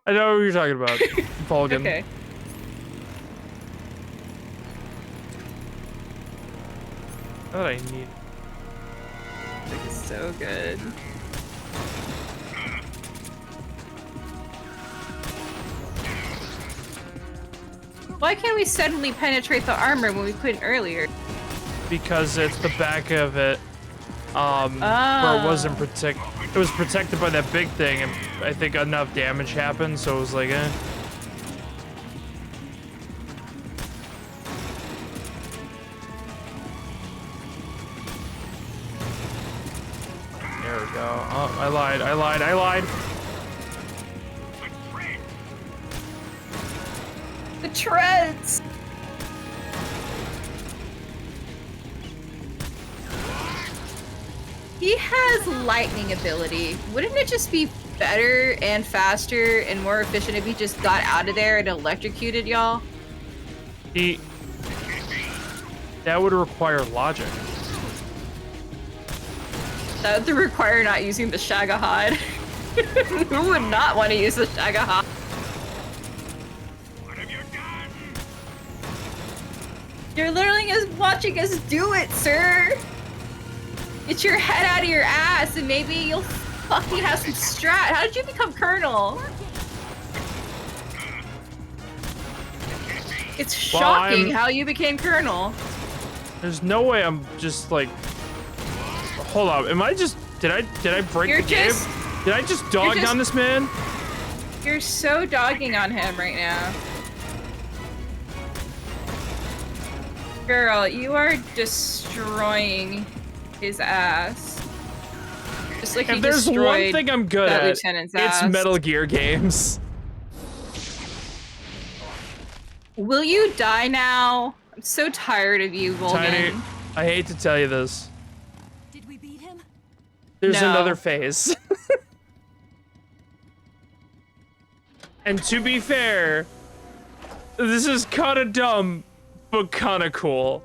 I know what you're talking about. Vulcan. Okay. What I need. It's so good. Why can't we suddenly penetrate the armor when we couldn't earlier? Because it's the back of it, where it wasn't protected. It was protected by that big thing, and I think enough damage happened, so it was like, eh. There we go. Oh, I lied. The treads! He has lightning ability. Wouldn't it just be better and faster and more efficient if he just got out of there and electrocuted y'all? That would require logic. That would require not using the Shagahod. Who would not want to use the Shagahod? What have you done? You're literally just watching us do it, sir! Get your head out of your ass and maybe you'll fucking have some strat. How did you become Colonel? It's shocking how you became Colonel. There's no way I'm just like... Hold up, am I just... Did I break the game? Did I just dog down this man? You're so dogging on him right now. Girl, you are destroying his ass. Just like if there's one thing I'm good at, it's Metal Gear games. Will you die now? I'm so tired of you, Vulcan. Tiny, I hate to tell you this. Did we beat him? There's No. another phase. And to be fair, this is kind of dumb, but kind of cool.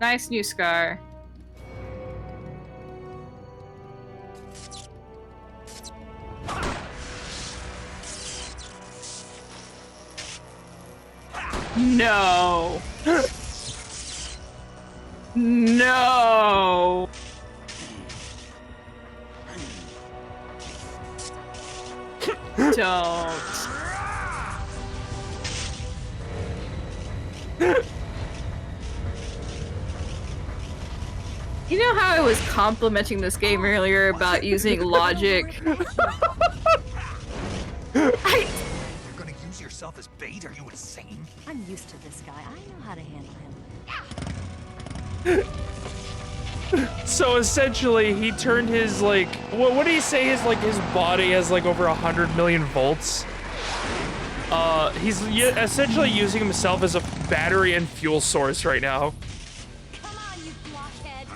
Nice new scar. No. No. Don't. You know how I was complimenting this game earlier about using logic? You're gonna use yourself as bait? Are you insane? I'm used to this guy. I know how to handle him. So essentially, he turned his like, what did he say? His body has like over 100 million volts. He's essentially using himself as a battery and fuel source right now. Come on, you blockhead.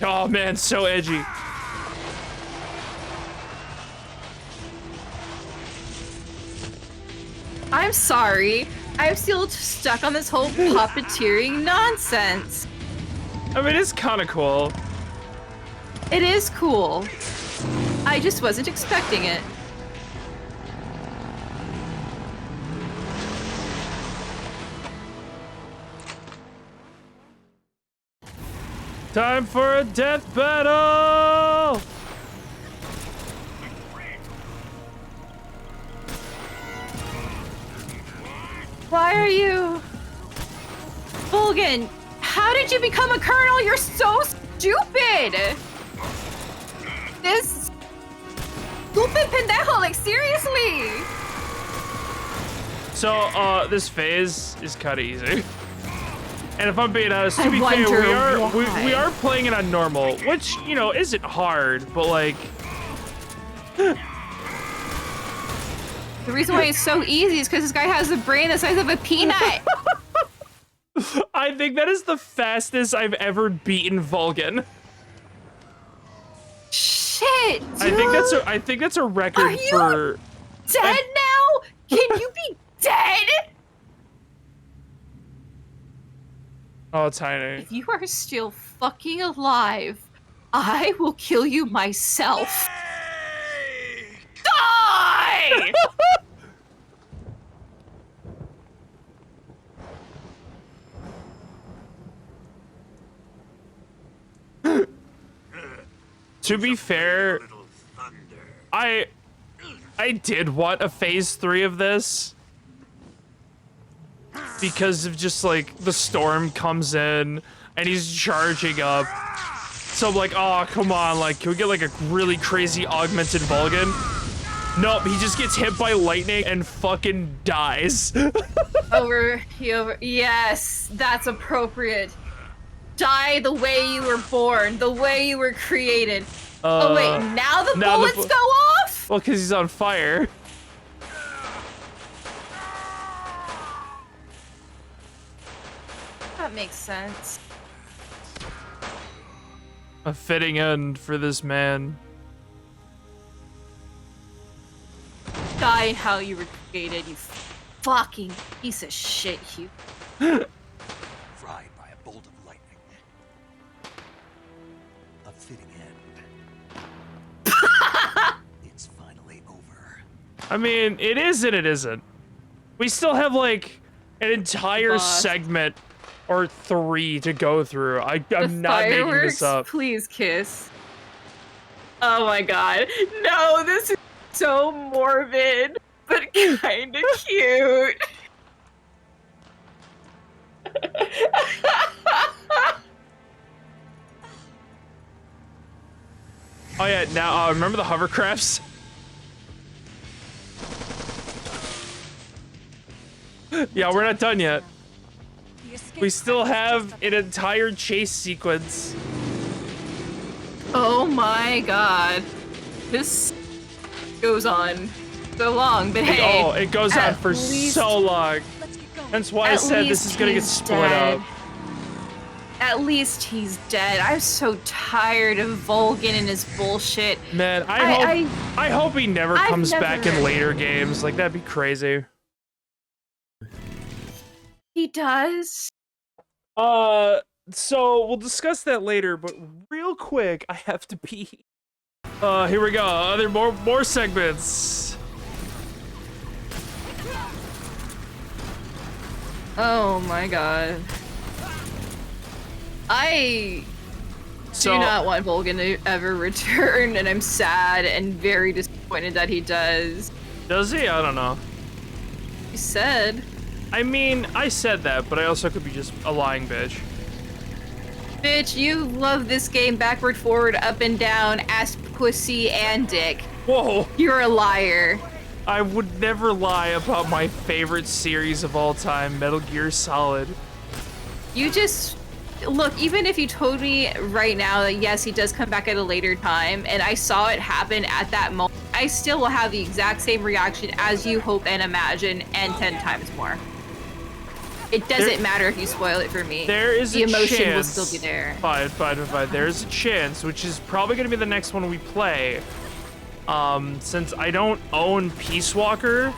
Oh man, so edgy. I'm sorry. I'm still stuck on this whole puppeteering nonsense. I mean, it's kind of cool. It is cool. I just wasn't expecting it. Time for a death battle! Why are you... Vulcan, how did you become a colonel? You're so stupid! This... Stupid pendejo, like seriously! So, this phase is kind of easy. And if I'm being honest, to I be fair, wonder we are playing it on normal, which, you know, isn't hard, but like... The reason why it's so easy is because this guy has a brain the size of a peanut! I think that is the fastest I've ever beaten Vulcan. Shit, dude! I think that's a record for... Dead now? Can you be dead? Oh, tiny. If you are still fucking alive, I will kill you myself. Die! To be fair, Little thunder. I did want a phase 3 of this. Because of just like the storm comes in and he's charging up. So I'm like, oh, come on, like, can we get like a really crazy augmented Vulcan? Nope, he just gets hit by lightning and fucking dies. Yes, that's appropriate. Die the way you were born, the way you were created. Oh wait, now the bullets go off? Well, because he's on fire. That makes sense. A fitting end for this man. Die how you were created, you fucking piece of shit, you. Fried by a bolt of lightning. A fitting end. It's finally over. I mean, it is and it isn't. We still have like an entire segment or 3 to go through. I'm not making this up. Please kiss. Oh my god. No, this is so morbid, but kind of cute. Oh yeah, now remember the hovercrafts? Yeah, we're not done yet. We still have an entire chase sequence. Oh my god. This goes on so long, but hey. Oh, it goes on for so long. That's why I said this is gonna get split up. At least he's dead. I'm so tired of Vulcan and his bullshit. Man, I hope he never comes back in later games. Like, that'd be crazy. He does. So we'll discuss that later, but real quick, I have to pee. Here we go. More segments. Oh my god. I do not want Vulcan to ever return, and I'm sad and very disappointed that he does. Does he? I don't know. He said. I mean, I said that, but I also could be just a lying bitch. Bitch, you love this game backward, forward, up and down, ass, pussy, and dick. Whoa. You're a liar. I would never lie about my favorite series of all time, Metal Gear Solid. You just... Look, even if you told me right now that yes, he does come back at a later time, and I saw it happen at that moment, I still will have the exact same reaction as you hope and imagine, and 10 times more. It doesn't matter if you spoil it for me. There is the a emotion chance. will still be there. Fine. There is a chance, which is probably going to be the next one we play. Since I don't own Peace Walker,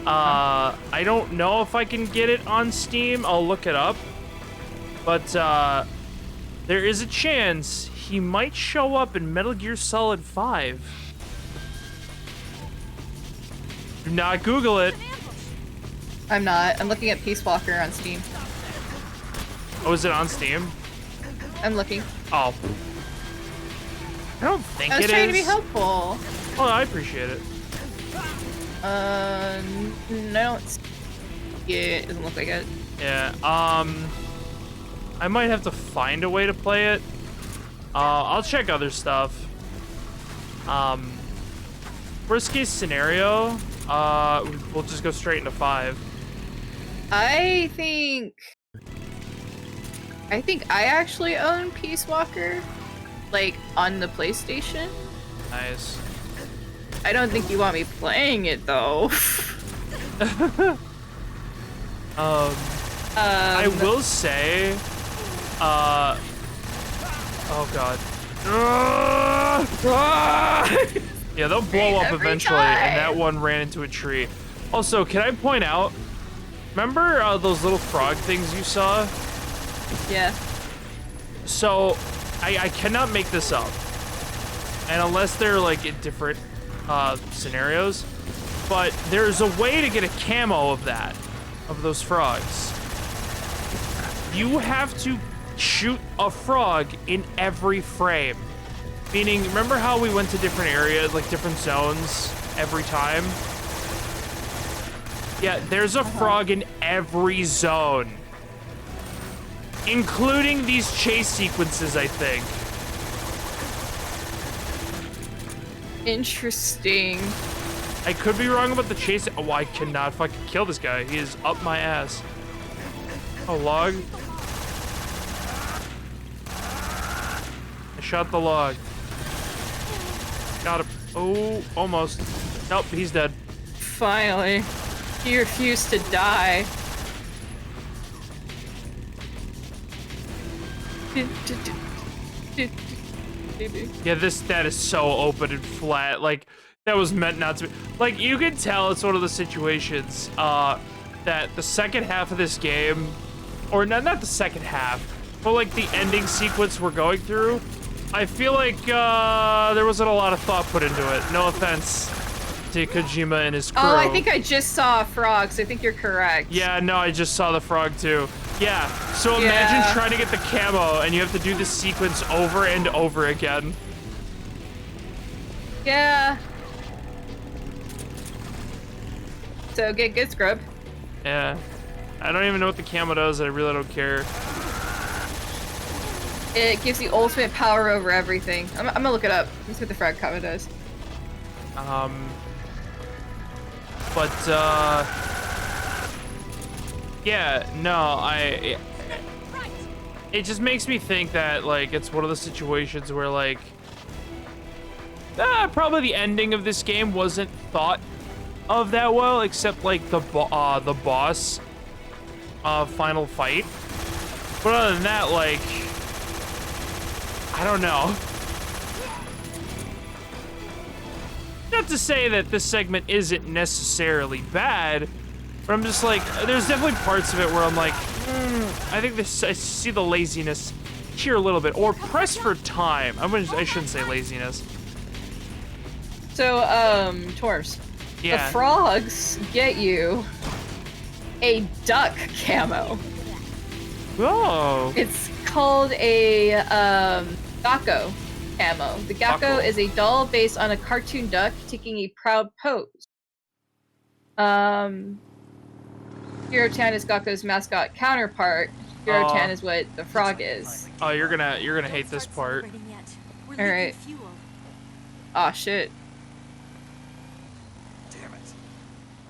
I don't know if I can get it on Steam. I'll look it up. But there is a chance he might show up in Metal Gear Solid 5. Do not Google it. I'm not. I'm looking at Peace Walker on Steam. Oh, is it on Steam? I'm looking. Oh. I don't think it is. I was trying to be helpful. Oh, I appreciate it. No. Yeah, it doesn't look like it. Yeah, I might have to find a way to play it. I'll check other stuff. Worst case scenario, we'll just go straight into 5. I think I actually own Peace Walker, like, on the PlayStation. Nice. I don't think you want me playing it, though. I will say, oh god. Yeah, they'll blow up eventually, and that one ran into a tree. Also, can I point out, remember those little frog things you saw? Yeah. So, I cannot make this up. And unless they're, like, in different scenarios. But there's a way to get a camo of that. Of those frogs. You have to shoot a frog in every frame. Meaning, remember how we went to different areas, like different zones every time? Yeah, there's a frog in every zone. Including these chase sequences, I think. Interesting. I could be wrong about the chase. Oh, I cannot fucking kill this guy. He is up my ass. Oh, log. I shot the log. Got him. Oh, almost. Nope, he's dead. Finally. He refused to die. Yeah, that is so open and flat. Like, that was meant not to be. Like, you can tell it's one of the situations that the second half of this game, or not the second half, but like the ending sequence we're going through, I feel like there wasn't a lot of thought put into it. No offense to Kojima and his crew. Oh, I think I just saw a frog, so I think you're correct. Yeah, no, I just saw the frog too. Yeah, so imagine trying to get the camo and you have to do this sequence over and over again. Yeah. So get good scrub. Yeah. I don't even know what the camo does. I really don't care. It gives you ultimate power over everything. I'm gonna look it up. Let's see what the frog camo does. Yeah, no, it just makes me think that, like, it's one of the situations where, like, probably the ending of this game wasn't thought of that well, except, like, the boss final fight. But other than that, like, I don't know. Not to say that this segment isn't necessarily bad, but I'm just like, there's definitely parts of it where I'm like, I think this, I see the laziness here a little bit, or press for time. I shouldn't say laziness. So, Torms. Yeah. The frogs get you a duck camo. Oh. It's called a Gakko camo. The Gakko is a doll based on a cartoon duck taking a proud pose. Hero Tan is Gakko's mascot counterpart. Hero Tan is what the frog is. Oh, you're gonna hate this part. All Alright. Aw, shit. Damn it.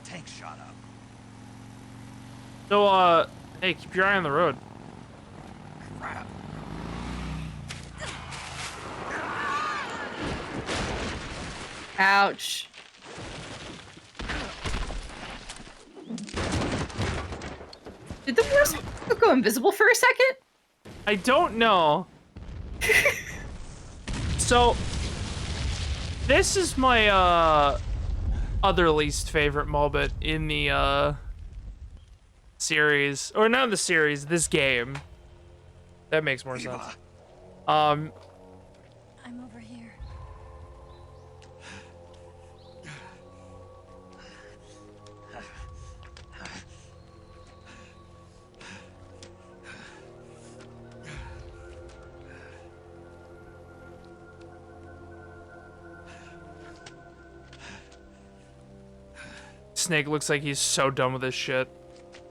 Tank shot up. So, hey, keep your eye on the road. Crap. Ouch. Did the horse go invisible for a second? I don't know. So, this is my, other least favorite moment in the, series. Or not the series, this game. That makes more sense. I'm over here. Snake looks like he's so done with this shit.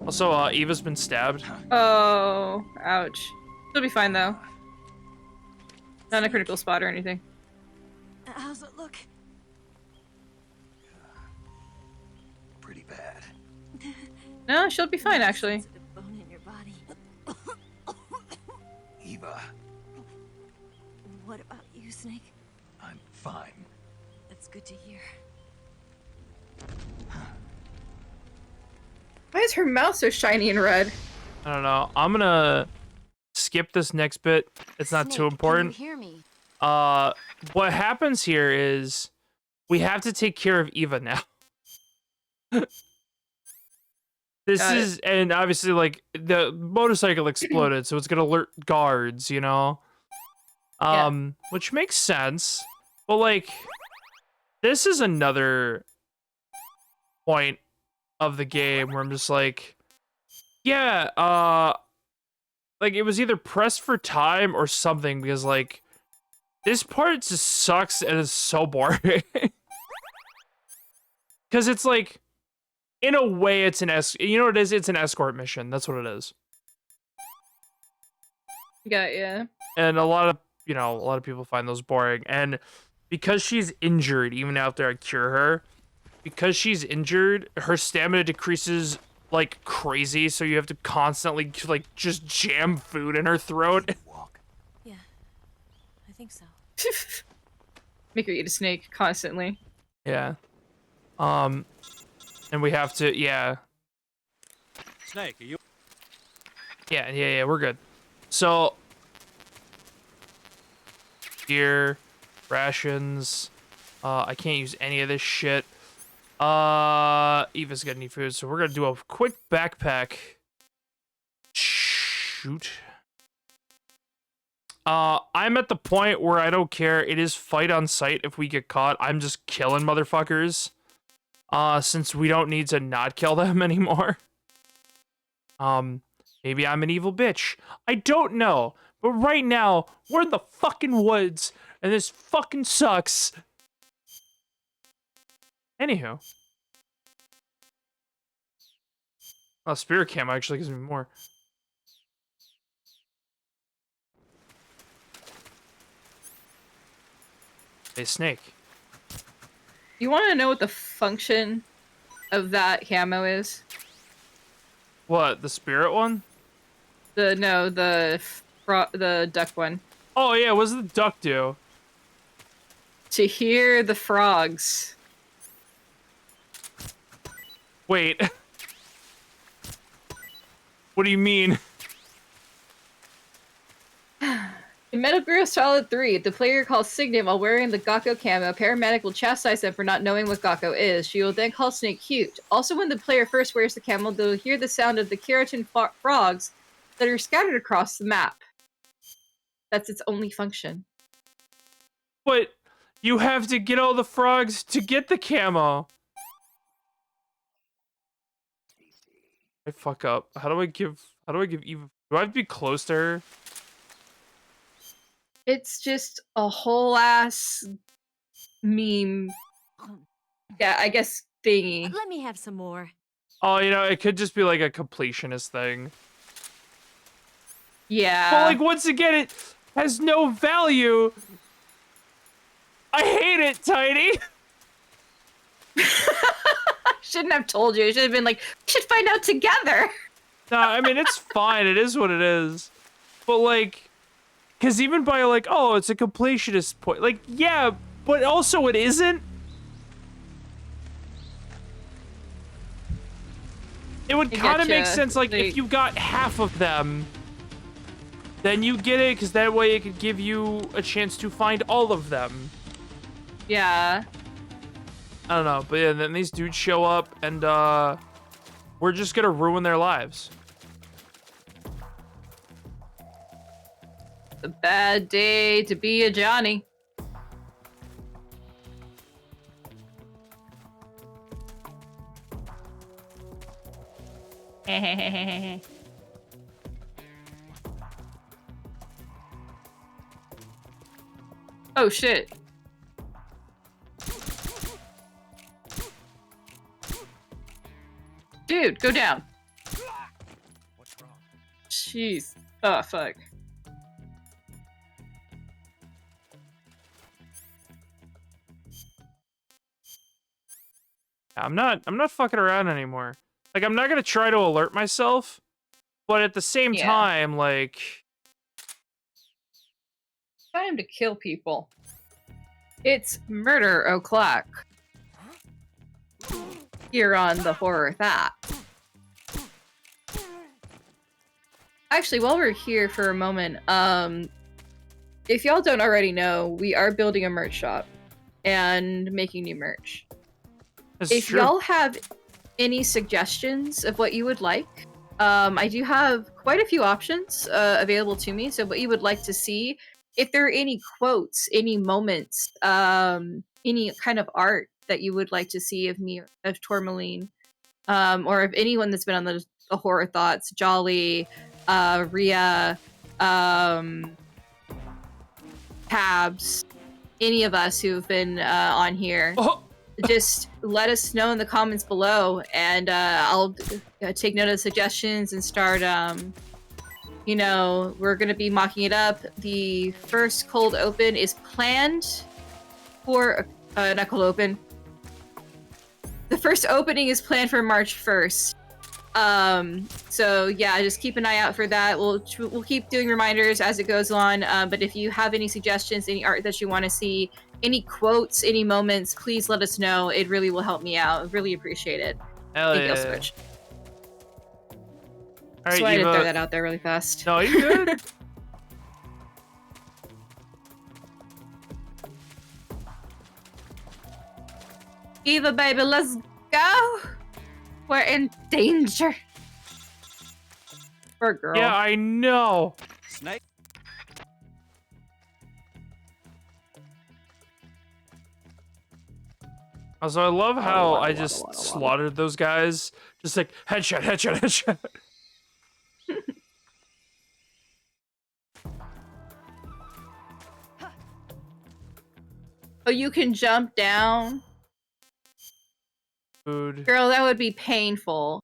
Also, Eva's been stabbed. Oh, ouch. She'll be fine though. Not a critical spot or anything. How's it look? Pretty bad. No, she'll be fine actually. Sensitive bone in your body. Eva, What about you, Snake? I'm fine. That's good to hear. Why is her mouth so shiny and red? I don't know. I'm gonna skip this next bit. It's not too Snake, important. Can you hear me? What happens here is we have to take care of Eva now. This Got it. is, and obviously, like, the motorcycle exploded, so it's gonna alert guards, you know? Which makes sense. But, like, this is another point of the game where I'm just like, yeah, like, it was either pressed for time or something, because, like, this part just sucks and is so boring. Because it's like, in a way, it's you know what it is? It's an escort mission. That's what it is. Yeah. And a lot of people find those boring. And because she's injured, even after I cure her, because she's injured, her stamina decreases like crazy. So you have to constantly like just jam food in her throat. Walk. Yeah, I think so. Make her eat a snake constantly. Yeah. And we have to, yeah. Snake, are you? Yeah, we're good. So, gear, rations. I can't use any of this shit. Eva's gonna need food, so we're gonna do a quick backpack. Shoot. I'm at the point where I don't care. It is fight on sight if we get caught. I'm just killing motherfuckers. Since we don't need to not kill them anymore. Maybe I'm an evil bitch. I don't know. But right now, we're in the fucking woods, and this fucking sucks. Anywho. Oh, spirit cam actually gives me more. Hey, Snake. You want to know what the function of that camo is? What, the spirit one? The duck one. Oh yeah, what does the duck do? To hear the frogs. Wait. What do you mean? In Metal Gear Solid 3, if the player calls Signet while wearing the Gakko camo, a paramedic will chastise them for not knowing what Gakko is. She will then call Snake cute. Also, when the player first wears the camo, they'll hear the sound of the keratin frogs that are scattered across the map. That's its only function. But you have to get all the frogs to get the camo. I fuck up. How do I give Eva? Do I have to be close to her? It's just a whole ass meme. Yeah, I guess thingy. Let me have some more. Oh, you know, it could just be like a completionist thing. Yeah. But like, once again, it has no value. I hate it, Tiny. Shouldn't have told you. It should have been like, we should find out together. No, I mean, it's fine. It is what it is. But like, because even by like, oh, it's a completionist point. Like, yeah, but also it isn't. It would kind of make sense, like, if you got half of them, then you get it, because that way it could give you a chance to find all of them. Yeah. I don't know, but yeah, then these dudes show up, and, we're just gonna ruin their lives. A bad day to be a Johnny. Oh shit. Dude, go down. What's wrong? Jeez. Oh fuck. I'm not fucking around anymore. Like, I'm not gonna try to alert myself, but at the same time, like... Time to kill people. It's murder o'clock. Here on the Horror That. Actually, while we're here for a moment, if y'all don't already know, we are building a merch shop and making new merch. It's If true. y'all have any suggestions of what you would like. I do have quite a few options available to me. So what you would like to see, if there are any quotes, any moments, any kind of art that you would like to see of me, of Tormaline, or of anyone that's been on the Horror Thoughts, Jolly, Ria, Tabs, any of us who've been on here. Oh! Just let us know in the comments below, and I'll take note of the suggestions and start, you know, we're going to be mocking it up. The first cold open is planned for, not cold open. The first opening is planned for March 1st. So yeah, just keep an eye out for that. We'll keep doing reminders as it goes on. But if you have any suggestions, any art that you want to see, any quotes, any moments, please let us know. It really will help me out. Really appreciate it. Hell Thank you, yeah. Switch. All right, So I didn't Eva. throw that out there really fast. No, you good. Eva, baby, let's go. We're in danger. Poor girl. Yeah, I know. Snake. Also, I love how I wada, just wada, wada. slaughtered those guys. Just like headshot, headshot, headshot. Oh, you can jump down? Food. Girl, that would be painful.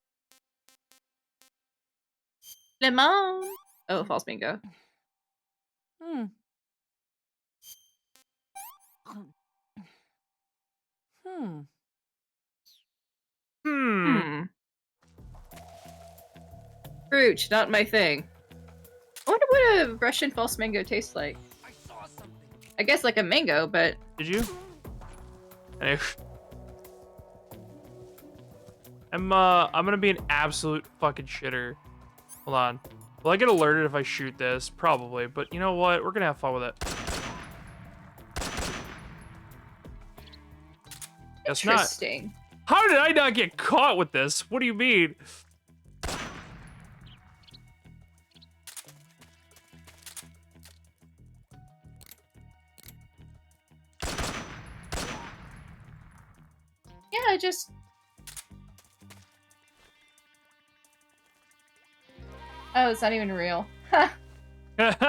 Lemon. Oh, false bingo. Hmm. Hmm. Hmm. Fruit, not my thing. I wonder what a Russian false mango tastes like. I saw something. I guess like a mango, but Did you? Hey. I'm gonna be an absolute fucking shitter. Hold on. Will I get alerted if I shoot this? Probably, but you know what? We're gonna have fun with it. Guess not. interesting. How did I not get caught with this? What do you mean? Yeah, I just... Oh, it's not even real. Damn,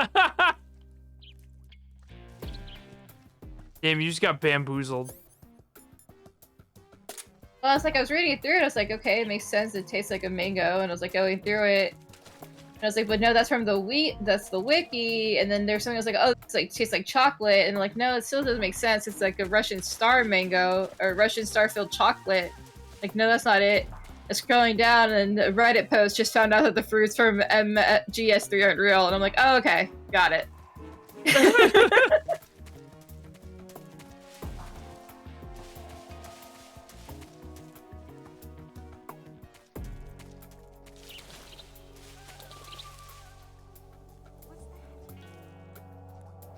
you just got bamboozled. Well, it's like I was reading it through and I was like, okay, it makes sense. It tastes like a mango. And I was like going through it. And I was like, but no, that's from the that's the wiki. And then there's something else like, oh, it's like tastes like chocolate. And like, no, it still doesn't make sense. It's like a Russian star mango or Russian star-filled chocolate. Like, no, that's not it. And scrolling down and the Reddit post just found out that the fruits from MGS3 aren't real. And I'm like, oh, okay, got it.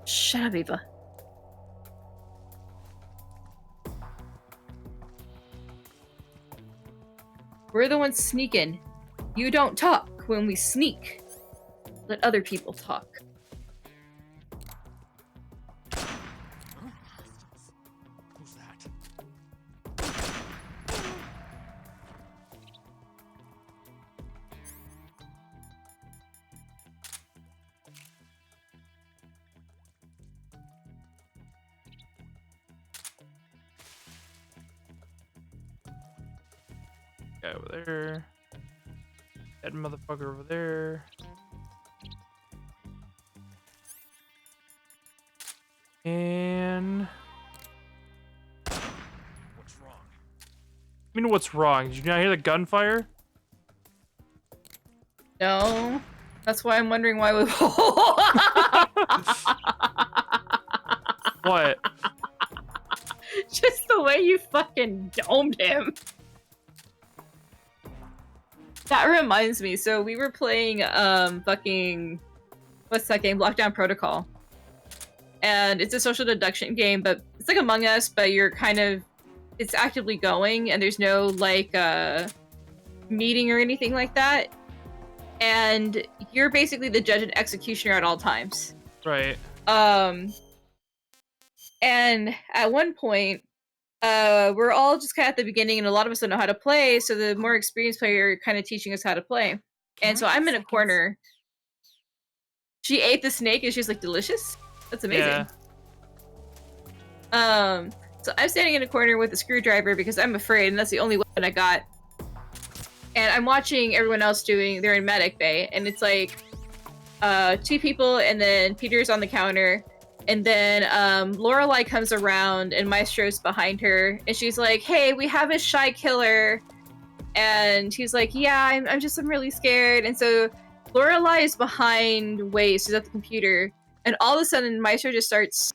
Shut up, Eva. We're the ones sneaking. You don't talk when we sneak. Let other people talk. Who's that? Guy over there. That motherfucker over there. And What's wrong? I mean, what's wrong? Did you not hear the gunfire? No. That's why I'm wondering why we... What? Just the way you fucking domed him. That reminds me, so we were playing, fucking... What's that game? Lockdown Protocol. And it's a social deduction game, but it's like Among Us, but you're kind of... it's actively going, and there's no like meeting or anything like that. And you're basically the judge and executioner at all times. Right. And at one point, we're all just kind of at the beginning, and a lot of us don't know how to play. So the more experienced player kind of teaching us how to play. And so I'm in a corner. She ate the snake, and she's like, delicious. That's amazing. Yeah. So I'm standing in a corner with a screwdriver because I'm afraid, and that's the only weapon I got. And I'm watching everyone else they're in medic bay, and it's like 2 people, and then Peter's on the counter, and then Lorelai comes around, and Maestro's behind her, and she's like, hey, we have a shy killer. And he's like, yeah, I'm really scared. And so Lorelai is behind Waze, she's at the computer, and all of a sudden Maestro just starts.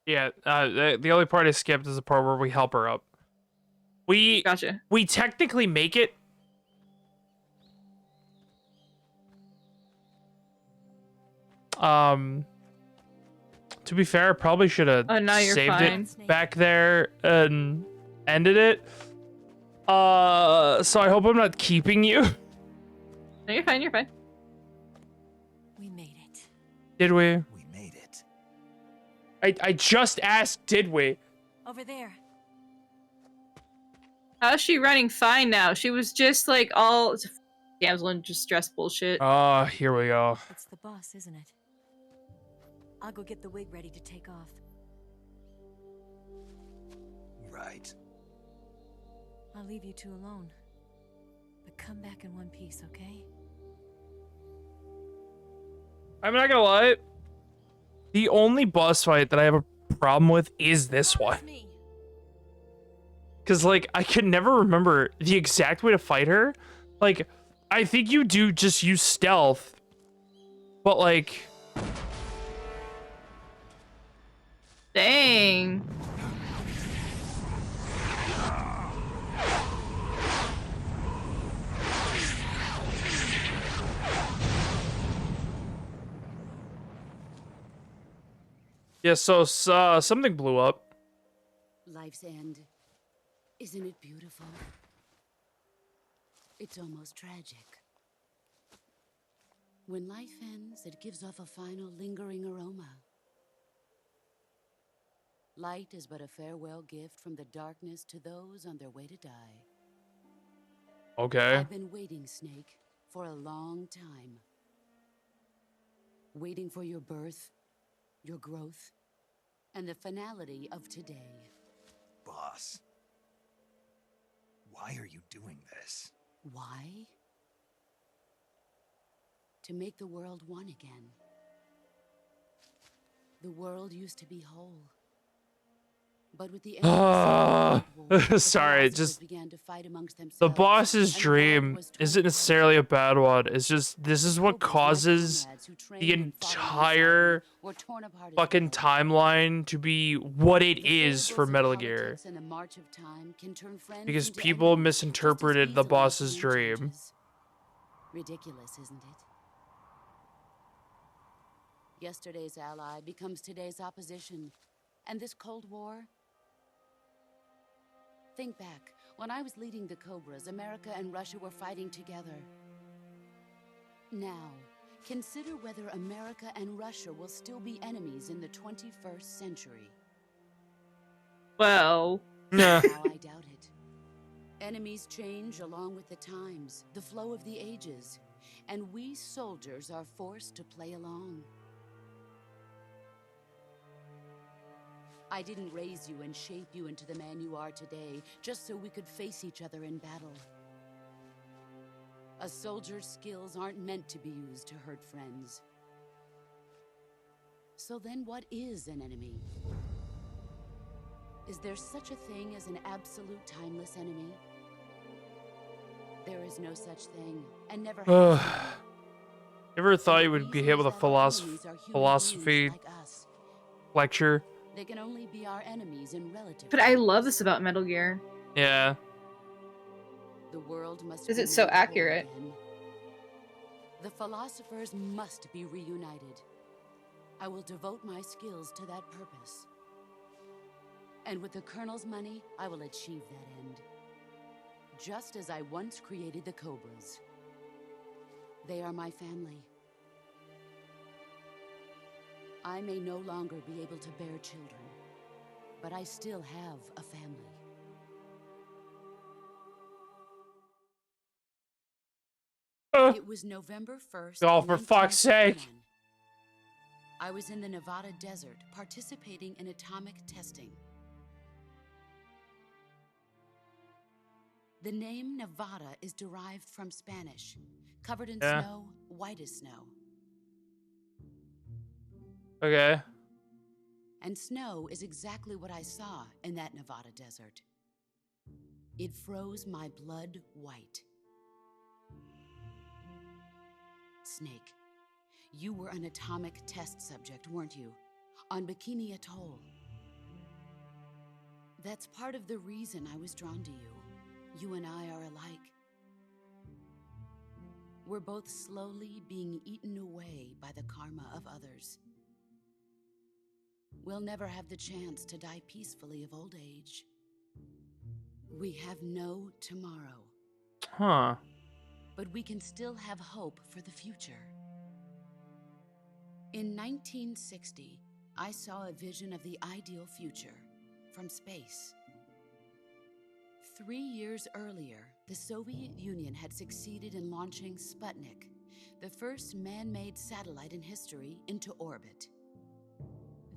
Yeah, the only part I skipped is the part where we help her up. Gotcha. We technically make it. To be fair, I probably should have saved it back there and ended it. So I hope I'm not keeping you. No, you're fine, you're fine. We made it. Did we? We made it. I just asked, did we? Over there. How's she running fine now? She was just like all damsel in distress bullshit. Oh, here we go. It's the boss, isn't it? I'll go get the wig ready to take off. Right. I'll leave you two alone. But come back in one piece, okay? I'm not gonna lie. The only boss fight that I have a problem with is this one. Because, like, I can never remember the exact way to fight her. Like, I think you do just use stealth. But, like... Dang. Yeah, so something blew up. Life's end. Isn't it beautiful? It's almost tragic. When life ends, it gives off a final lingering aroma. Light is but a farewell gift from the darkness to those on their way to die. Okay. I've been waiting, Snake, for a long time. Waiting for your birth, your growth, and the finality of today. Boss. Why are you doing this? Why? To make the world one again. The world used to be whole. But with the end of the World War, sorry, the just began to fight amongst the themselves, boss's and dream was isn't necessarily a bad one. It's just this is what causes the entire fucking timeline to be what it is for Metal Gear. Because people misinterpreted the boss's dream. Ridiculous, isn't it? Yesterday's ally becomes today's opposition. And this Cold War? Think back. When I was leading the Cobras, America and Russia were fighting together. Now, consider whether America and Russia will still be enemies in the 21st century. Well... Nah. Now I doubt it. Enemies change along with the times, the flow of the ages, and we soldiers are forced to play along. I didn't raise you and shape you into the man you are today, just so we could face each other in battle. A soldier's skills aren't meant to be used to hurt friends. So then what is an enemy? Is there such a thing as an absolute timeless enemy? There is no such thing, and never has been. Ever thought you would be hit with a philosophy lecture? They can only be our enemies in relative. But I love this about Metal Gear. Yeah. The world must Because be it's so made whole accurate. again. The philosophers must be reunited. I will devote my skills to that purpose. And with the Colonel's money, I will achieve that end. Just as I once created the Cobras. They are my family. I may no longer be able to bear children, but I still have a family. It was November 1st. Oh, for fuck's sake. 1969. I was in the Nevada desert participating in atomic testing. The name Nevada is derived from Spanish, covered in snow, white as snow. Okay. And snow is exactly what I saw in that Nevada desert. It froze my blood white. Snake, you were an atomic test subject, weren't you? On Bikini Atoll. That's part of the reason I was drawn to you. You and I are alike. We're both slowly being eaten away by the karma of others. We'll never have the chance to die peacefully of old age. We have no tomorrow. Huh. But we can still have hope for the future. In 1960, I saw a vision of the ideal future from space. 3 years earlier, the Soviet Union had succeeded in launching Sputnik, the first man-made satellite in history, into orbit.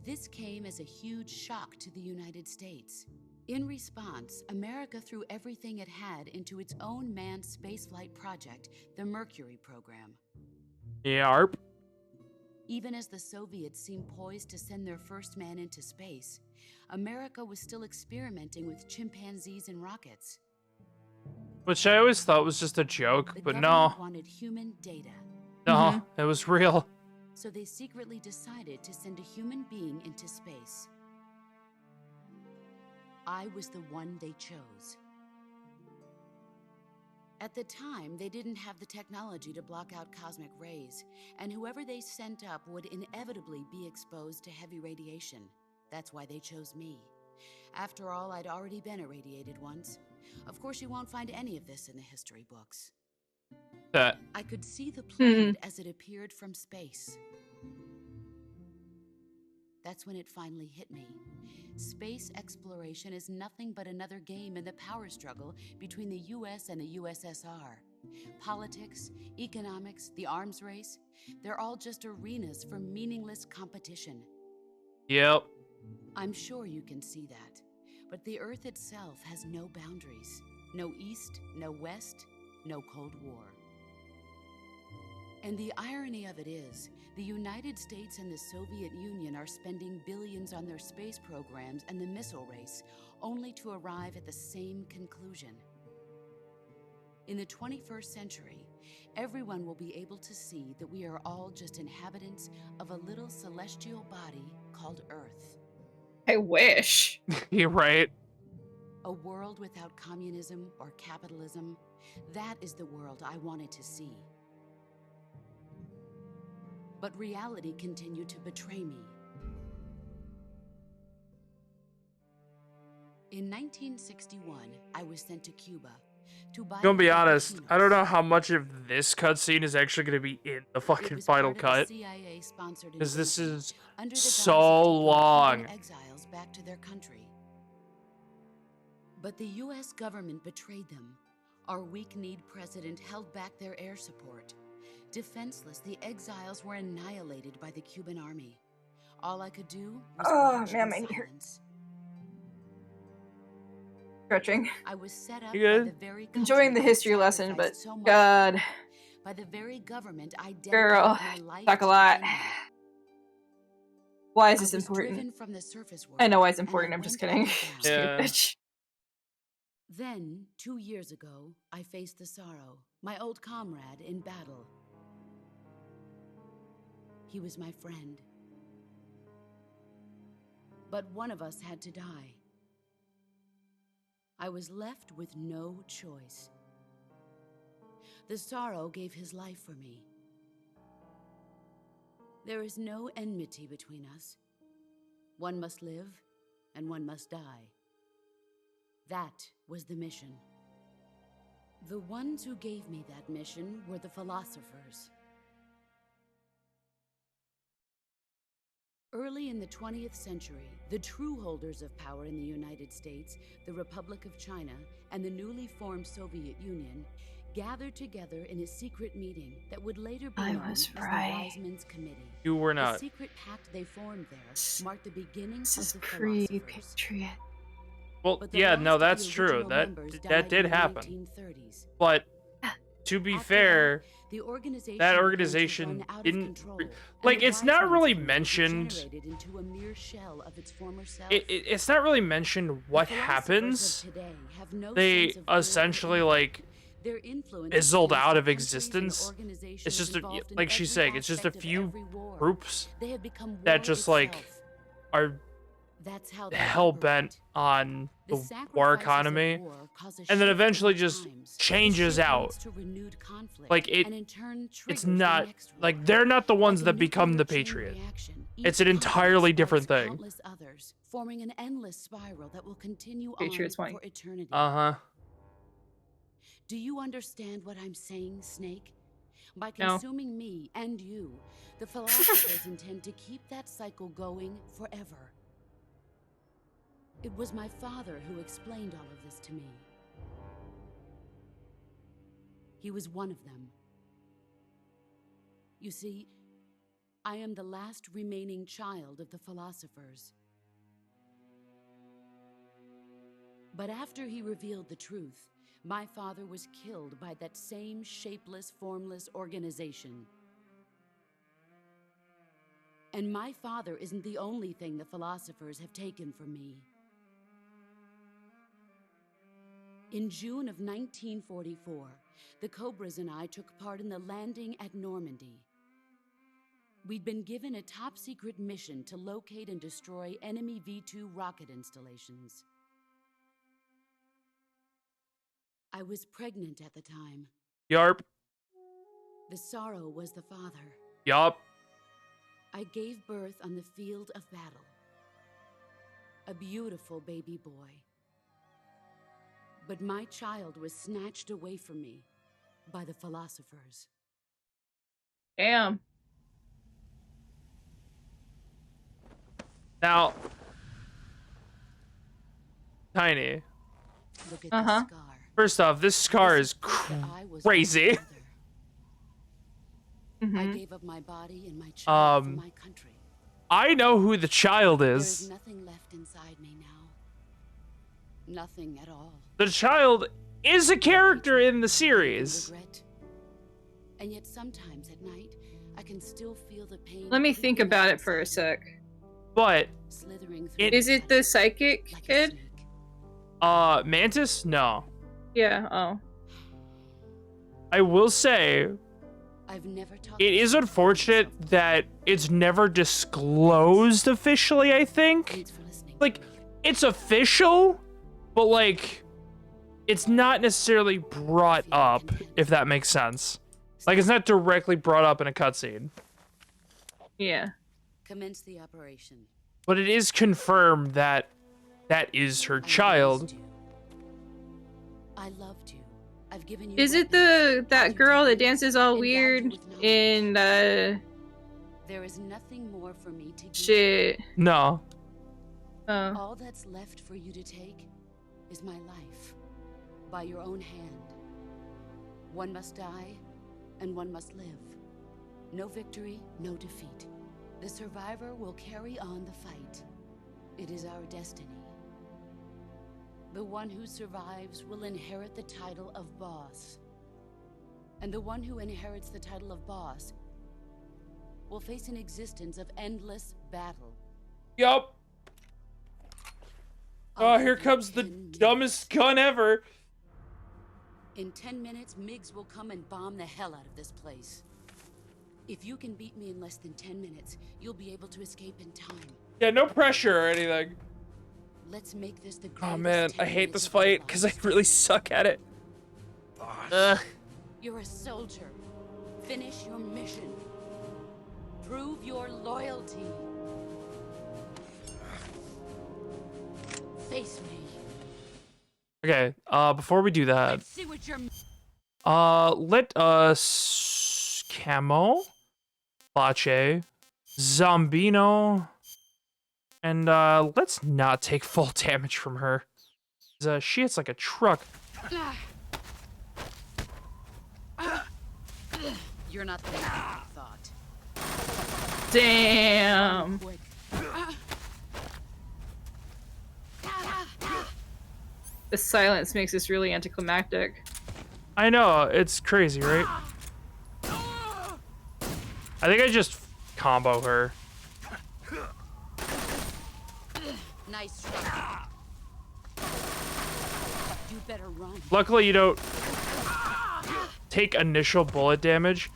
This came as a huge shock to the United States. In response, America threw everything it had into its own manned spaceflight project, the Mercury program. Yarp. Even as the Soviets seemed poised to send their first man into space, America was still experimenting with chimpanzees and rockets. Which I always thought was just a joke, The but government no. wanted human data, No, it was real. so they secretly decided to send a human being into space. I was the one they chose. At the time, they didn't have the technology to block out cosmic rays, and whoever they sent up would inevitably be exposed to heavy radiation. That's why they chose me. After all, I'd already been irradiated once. Of course, you won't find any of this in the history books. That. I could see the planet as it appeared from space. That's when it finally hit me. Space exploration is nothing but another game in the power struggle between the US and the USSR. Politics, economics, the arms race, they're all just arenas for meaningless competition. Yep. I'm sure you can see that. But the Earth itself has no boundaries. No East, no West, no Cold War. And the irony of it is, the United States and the Soviet Union are spending billions on their space programs and the missile race, only to arrive at the same conclusion. In the 21st century, everyone will be able to see that we are all just inhabitants of a little celestial body called Earth. I wish. You're right. A world without communism or capitalism, that is the world I wanted to see. But reality continued to betray me. In 1961, I was sent to Cuba to buy. Gonna be honest, I don't know how much of this cutscene is actually gonna be in the fucking final cut. Because this is so long. Exiles back to their country. But the US government betrayed them. Our weak-kneed president held back their air support. Defenseless, the exiles were annihilated by the Cuban army. All I could do was watch in silence. Stretching. I was set up You good? by the very Enjoying the country history I lesson, but sacrificed so much God, for. By the very government I dedicated girl, my life talk a to lot. defending. Why is I this was important? driven from the surface world, I know why it's and important. I I'm just went kidding. underground. Just kidding, Yeah. bitch. Then, 2 years ago, I faced the sorrow, my old comrade in battle. He was my friend. But one of us had to die. I was left with no choice. The sorrow gave his life for me. There is no enmity between us. One must live, and one must die. That was the mission. The ones who gave me that mission were the philosophers. Early in the 20th century, the true holders of power in the United States, the Republic of China, and the newly formed Soviet Union gathered together in a secret meeting that would later be known as the Wise Men's Committee. You were The not. secret pact they formed there marked the beginning This of is the philosophers. pre-Patriot. Well, But the yeah, last no, of the that's true. original That members that died did in the happen. 1930s. But to be After fair, the organization that began to organization run out of didn't control, re- and like, the it's Wise not Men's really Committee mentioned. degenerated into a mere shell of its former self. It's not really mentioned what The philosophers happens. of today have no They sense of order or essentially impact. like Their influence fizzled against out the of countries and existence. organizations It's just involved in like she's every saying, it's just a aspect of few every war. groups They have become that war just like itself. are That's how they hell bent operate. on The the war sacrifices of economy, war cause a and then shift in eventually the just times. The changes shift out. leads to renewed conflict, Like, and in turn it's triggers the not next war. like they're not the ones Like a that become the nuclear chain Patriot. reaction, It's each an conflict entirely sparks different thing. countless others, forming an endless spiral that will continue Patriots on winning. for eternity. Uh-huh. Do you understand what I'm saying, Snake? By No. consuming me and you, the philosophers intend to keep that cycle going forever. It was my father who explained all of this to me. He was one of them. You see, I am the last remaining child of the philosophers. But after he revealed the truth, my father was killed by that same shapeless, formless organization. And my father isn't the only thing the philosophers have taken from me. In June of 1944, the Cobras and I took part in the landing at Normandy. We'd been given a top-secret mission to locate and destroy enemy V2 rocket installations. I was pregnant at the time. Yarp. The sorrow was the father. Yup. I gave birth on the field of battle. A beautiful baby boy. But my child was snatched away from me by the philosophers. Damn. Now, Tiny. Look at Uh-huh. the scar. First off, this scar This is proof that I was crazy. my mother. I Mm-hmm. gave up my body and my child for my country. I know who the child There is is. nothing left inside me now. Nothing at all. The child is a character in the series. Regret. And yet sometimes at night, I can still feel the pain. Let me think creeping about up it for a inside me, sec. But slithering through It- Is my it the body psychic like a kid? snake. Mantis? No. Yeah, oh. I will say, I've never talked it is to unfortunate myself. that it's never disclosed officially, I think. Thanks for listening. Like, it's official, but like, it's not necessarily brought up, if that makes sense. Like, it's not directly brought up in a cutscene. Yeah. Commence the operation. But it is confirmed that that is her I child. raised you. I loved you. I've given you Is it weapons, that you girl that techniques, dances all endowed you weird with knowledge. in There is nothing more for me to give. shit? No. Oh. All that's left for you to take is my life, by your own hand. One must die, and one must live. No victory, no defeat. The survivor will carry on the fight. It is our destiny. The one who survives will inherit the title of boss. And the one who inherits the title of boss will face an existence of endless battle. Yup. I'll Oh, give here you comes the 10 minutes. dumbest gun ever. In 10 minutes, Miggs will come and bomb the hell out of this place. If you can beat me in less than 10 minutes, you'll be able to escape in time. Yeah, no pressure or anything. Let's make this the Oh greatest man, 10 I hate minutes this of your fight because I lives. really suck at it. Boss. Ugh. You're a soldier. Finish your mission. Prove your loyalty. Face me. Okay, before we do that, Let's see what you're. let us Camo, Pache, Zombino, and let's not take full damage from her. She hits like a truck. You're not the man I thought. Damn. Quick. The silence makes this really anticlimactic. I know, it's crazy, right? I think I just combo her. Nice try. You better run. Luckily, you don't take initial bullet damage.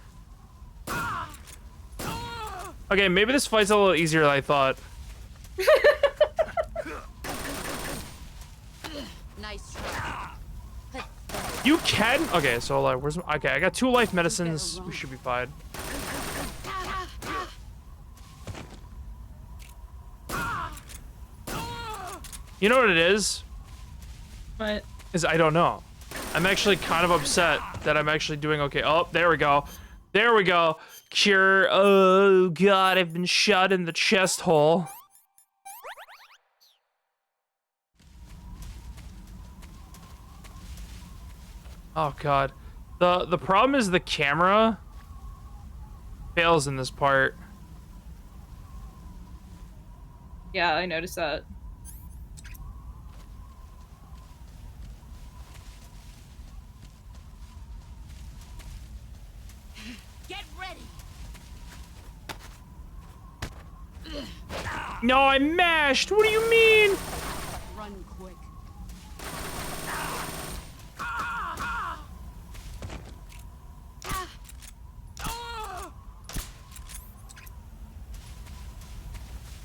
Okay, maybe this fight's a little easier than I thought. Nice try. You can. Okay, so like, where's? Okay, I got 2 life medicines. We should be fine. You know what it is? But Is I don't know. I'm actually kind of upset that I'm actually doing okay. Oh, there we go. There we go. Cure. Oh god, I've been shot in the chest hole. Oh god. The problem is the camera fails in this part. yeah, I noticed that. Get ready. No, I mashed. What do you mean? Run quick.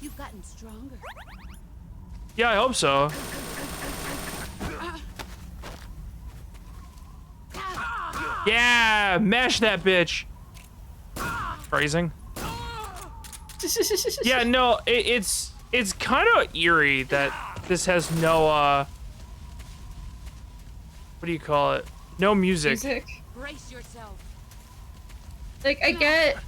You've gotten stronger. Yeah, I hope so. Yeah, mash that bitch. Phrasing. Yeah, no, it's kind of eerie that this has no what do you call it? No music. Music. Brace yourself. Like I get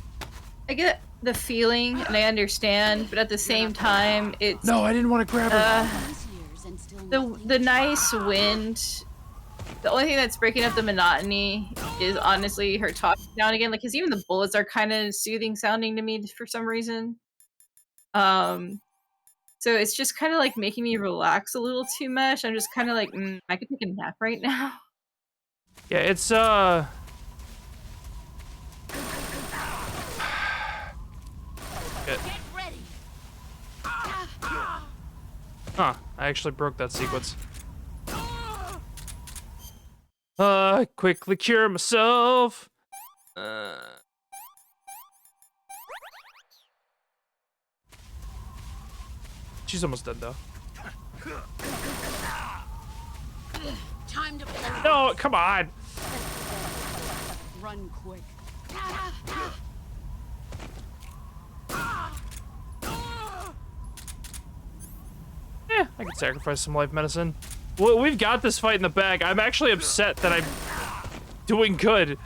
the feeling and I understand, but at the same time, it's No, I didn't want to grab her. These years and still the nice wind. The only thing that's breaking up the monotony is honestly her talking now and again. Like, cause even the bullets are kind of soothing sounding to me for some reason. So it's just kind of like making me relax a little too much. I'm just kind of like, I could take a nap right now. Yeah, it's Good. get ready. Huh, I actually broke that sequence. Quickly cure myself. She's almost dead though. Time to play. No, come on. Run quick. I can sacrifice some life medicine. We've got this fight in the bag. I'm actually upset that I'm doing good.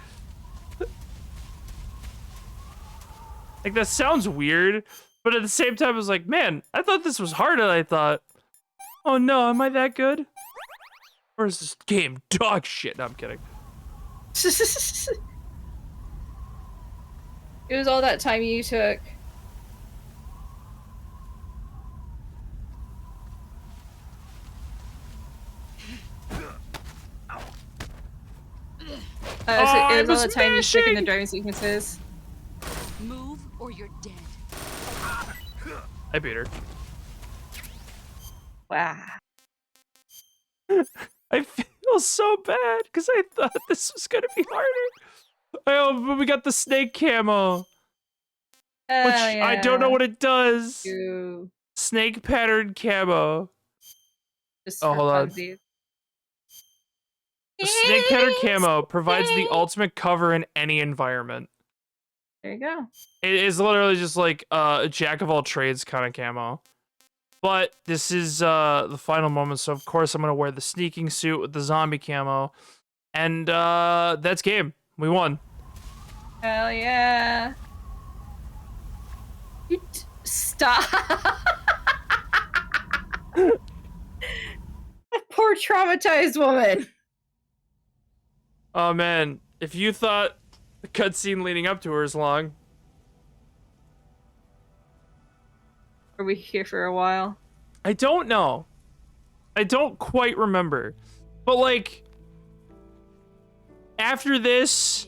Like, that sounds weird, but at the same time, I was like, man, I thought this was harder than I thought. Oh no, am I that good? Or is this game dog shit? No, I'm kidding. It was all that time you took. So it was I'm all the time you took in the smashing! driving sequences. Move or you're dead. I beat her. Wow. I feel so bad because I thought this was gonna be harder. Oh, but we got the snake camo, which I don't know what it does. You Snake pattern camo. just Oh, for hold on. funsies. The snake pattern camo provides the ultimate cover in any environment. There you go. It is literally just like a jack of all trades kind of camo. But this is the final moment, so of course I'm gonna wear the sneaking suit with the zombie camo. And that's game. We won. Hell yeah. Stop. Poor traumatized woman. Oh man, if you thought the cutscene leading up to her is long. Are we here for a while? I don't know. I don't quite remember. But like after this,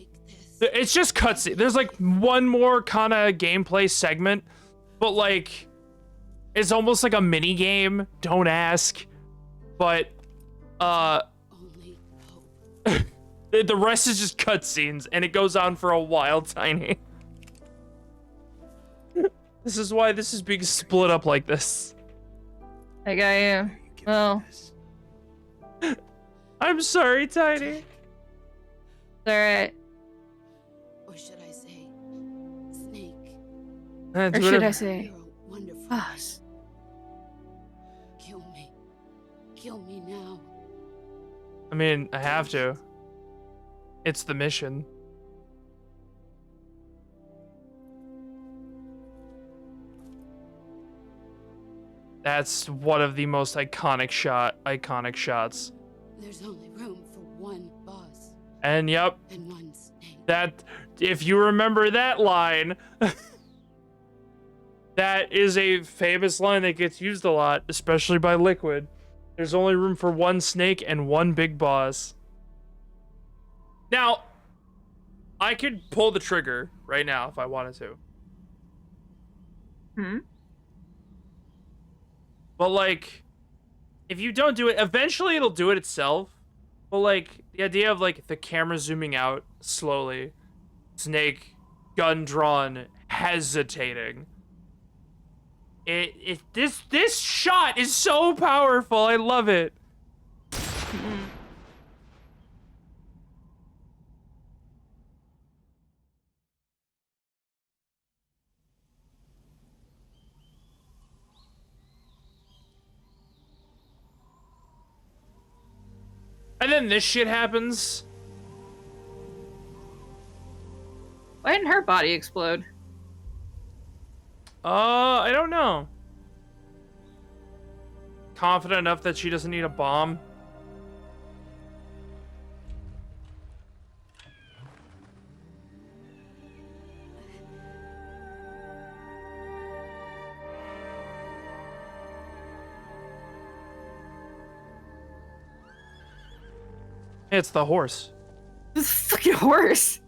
it's just cutscene. There's like one more kind of gameplay segment, but like it's almost like a mini game. Don't ask. But Only hope. the rest is just cutscenes, and it goes on for a while, Tiny. This is why this is being split up like this. I got you. Well, I'm sorry, Tiny. it's alright. Or should I say, Snake? Do Or should whatever. I say, You're a wonderful. us? Kill me. Kill me now. I mean, I have to. It's the mission. That's one of the most iconic shots. There's only room for one boss And yep, and one snake. that if you remember that line, that is a famous line that gets used a lot, especially by Liquid. There's only room for one snake and one big boss. Now, I could pull the trigger right now if I wanted to. But like, if you don't do it, eventually it'll do it itself. But like, the idea of like the camera zooming out slowly, Snake, gun drawn, hesitating. This shot is so powerful. I love it. And then this shit happens. Why didn't her body explode? I don't know. Confident enough that she doesn't need a bomb. It's the horse. This fucking horse.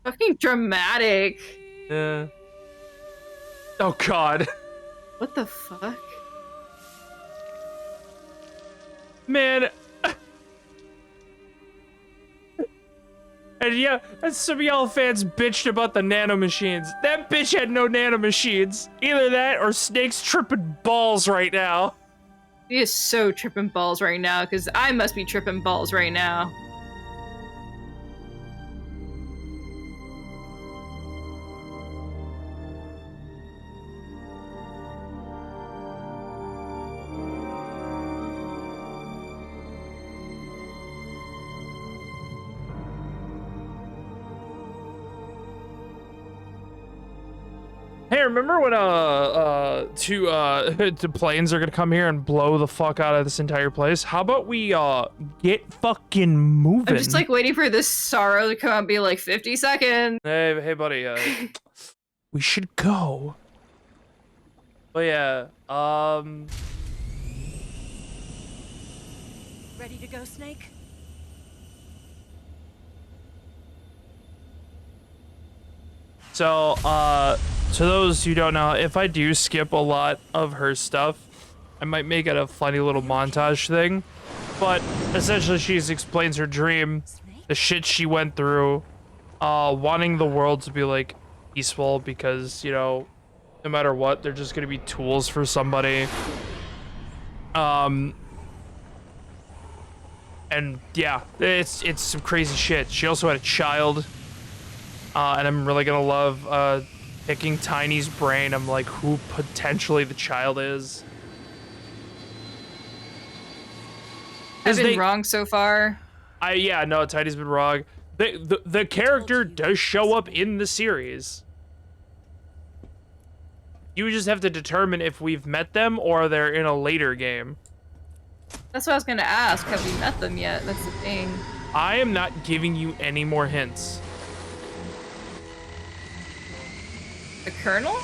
Fucking dramatic. Yeah. Oh god. What the fuck? Man. And yeah, and some of y'all fans bitched about the nanomachines. That bitch had no nanomachines. Either that or Snake's tripping balls right now. He is so tripping balls right now, because I must be tripping balls right now. Hey, remember when two planes are gonna come here and blow the fuck out of this entire place? How about we get fucking moving? I'm just like waiting for this sorrow to come out and be like 50 seconds. Hey buddy, we should go. But yeah, Ready to go, Snake? so to those who don't know, if I do skip a lot of her stuff, I might make it a funny little montage thing. But essentially, she explains her dream, the shit she went through, wanting the world to be like peaceful because, you know, no matter what, they're just gonna be tools for somebody. And yeah, it's some crazy shit. She also had a child, and I'm really gonna love picking Tiny's brain. I'm like, who potentially the child is. I've been wrong so far. Yeah, no, Tiny's been wrong. The character does show up in the series. You just have to determine if we've met them or they're in a later game. That's what I was gonna ask. Have we met them yet? That's the thing. I am not giving you any more hints. The Colonel?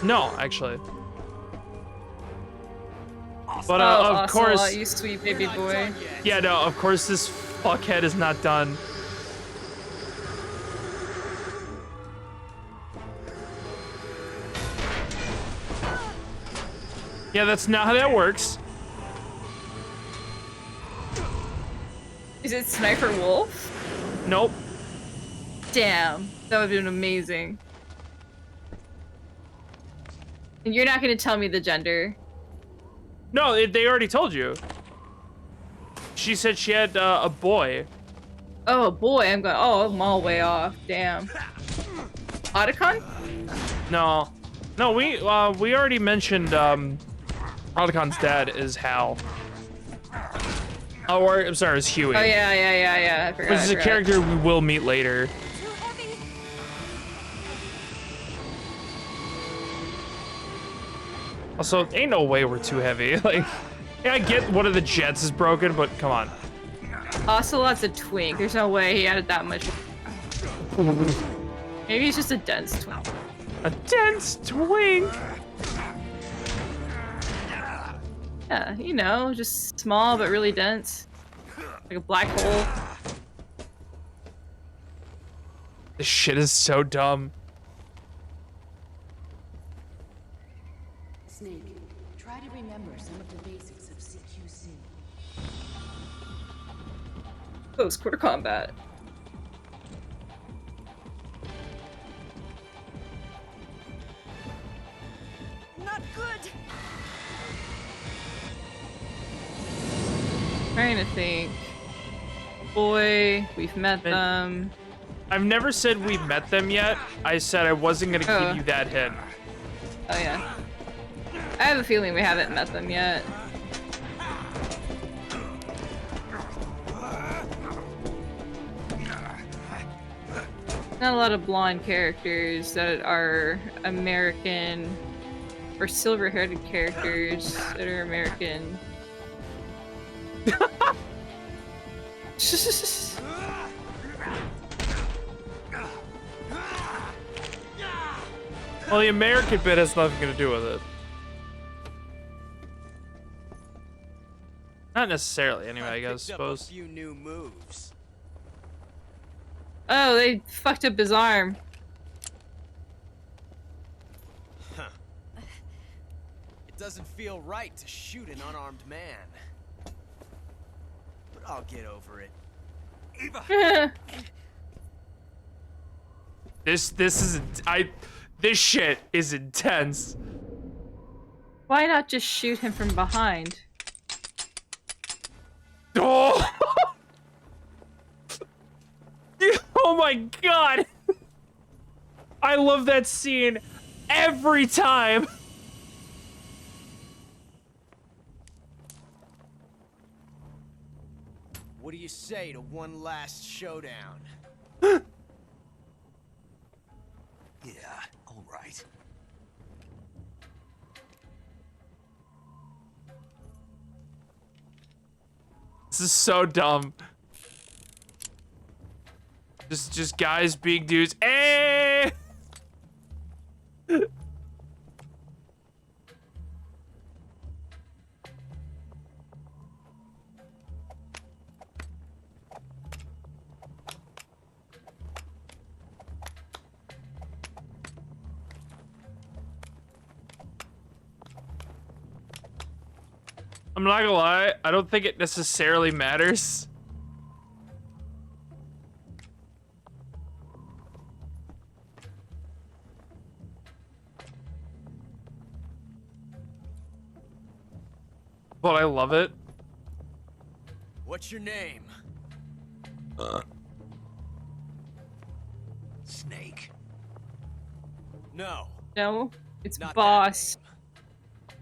No, actually. But oh, of course, Ocelot, you sweet baby boy. yeah, no, of course this fuckhead is not done. Yeah, that's not how that works. Is it Sniper Wolf? Nope. Damn, that would have been amazing. And you're not gonna tell me the gender. No, they already told you. She said she had a boy. Oh, a boy. I'm going. Oh, I'm all way off. Damn. Otacon? No, no, we already mentioned Otacon's dad is Hal. Oh, or I'm sorry, it's Huey. Oh yeah. I forgot. Which is a character we will meet later. Also, ain't no way we're too heavy. Like, yeah, I get one of the jets is broken, but come on. Ocelot's a twink. There's no way he added that much. Maybe he's just a dense twink. A dense twink. Yeah, you know, just small but really dense. Like a black hole. This shit is so dumb. Snake, try to remember some of the basics of CQC. Close quarter combat. Not good. Trying to think. Boy, we've met them. I've never said we met them yet. I said I wasn't gonna give you that hint. Oh yeah. I have a feeling we haven't met them yet. Not a lot of blonde characters that are American, or silver-haired characters that are American. Well, the American bit has nothing to do with it. Not necessarily, anyway, I guess, suppose. A few new moves. Oh, they fucked up his arm. Huh. It doesn't feel right to shoot an unarmed man. But I'll get over it. Eva! This shit is intense. Why not just shoot him from behind? Oh! Oh my god! I love that scene every time. What do you say to one last showdown? Yeah, all right. This is so dumb. Just guys being dudes. Eh! I'm not gonna lie, I don't think it necessarily matters. But I love it. What's your name? Snake. No, No, it's not boss. that name.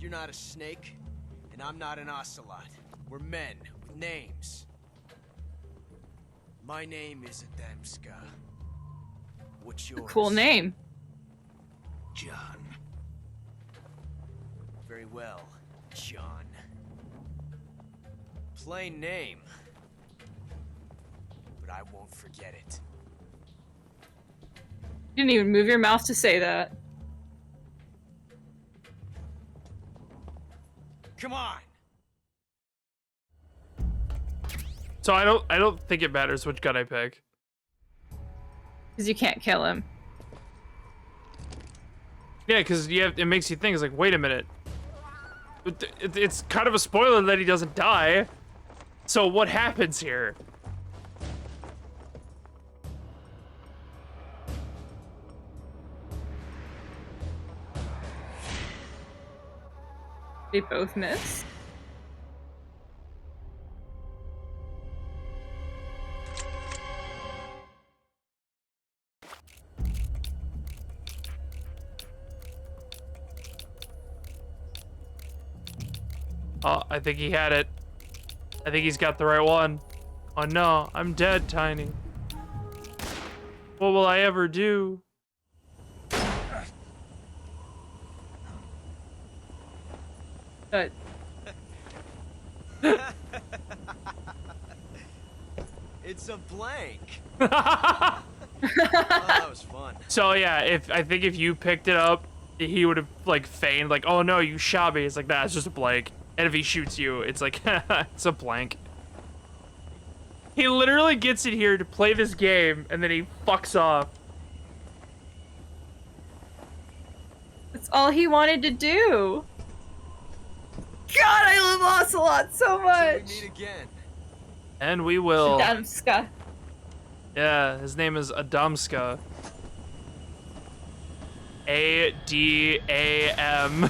You're not a snake, and I'm not an ocelot. We're men with names. My name is Adamska. What's yours? Cool name. John. Very well, John. Plain name. But I won't forget it. You didn't even move your mouth to say that. Come on! So I don't think it matters which gun I pick. Because you can't kill him. Yeah, because it makes you think, it's like, wait a minute. It's kind of a spoiler that he doesn't die. So what happens here? They both miss. Oh, I think he had it. I think he's got the right one. Oh no, I'm dead, Tiny. What will I ever do? But It's a blank. Oh, that was fun. So yeah, I think if you picked it up, he would have like feigned like, oh no, you shot me. It's like, nah, it's just a blank. And if he shoots you, it's like, it's a blank. He literally gets in here to play this game, and then he fucks off. that's all he wanted to do. God, I love Ocelot so Till much. we meet again. And we will. Damska. Yeah, his name is Adamska. A-D-A-M.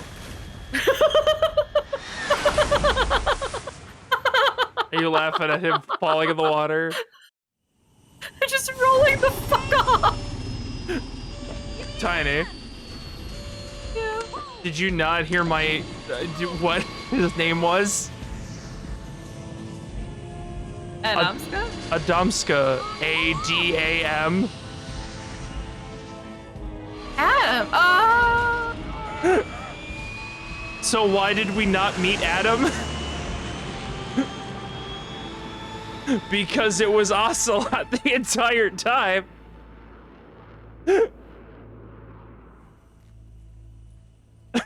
Are you laughing at him falling in the water? Just rolling the fuck off. Tiny. Yeah. Did you not hear my what his name was? Adamska? Adamska. A-D-A-M. Adam. So why did we not meet Adam? Because it was Ocelot the entire time.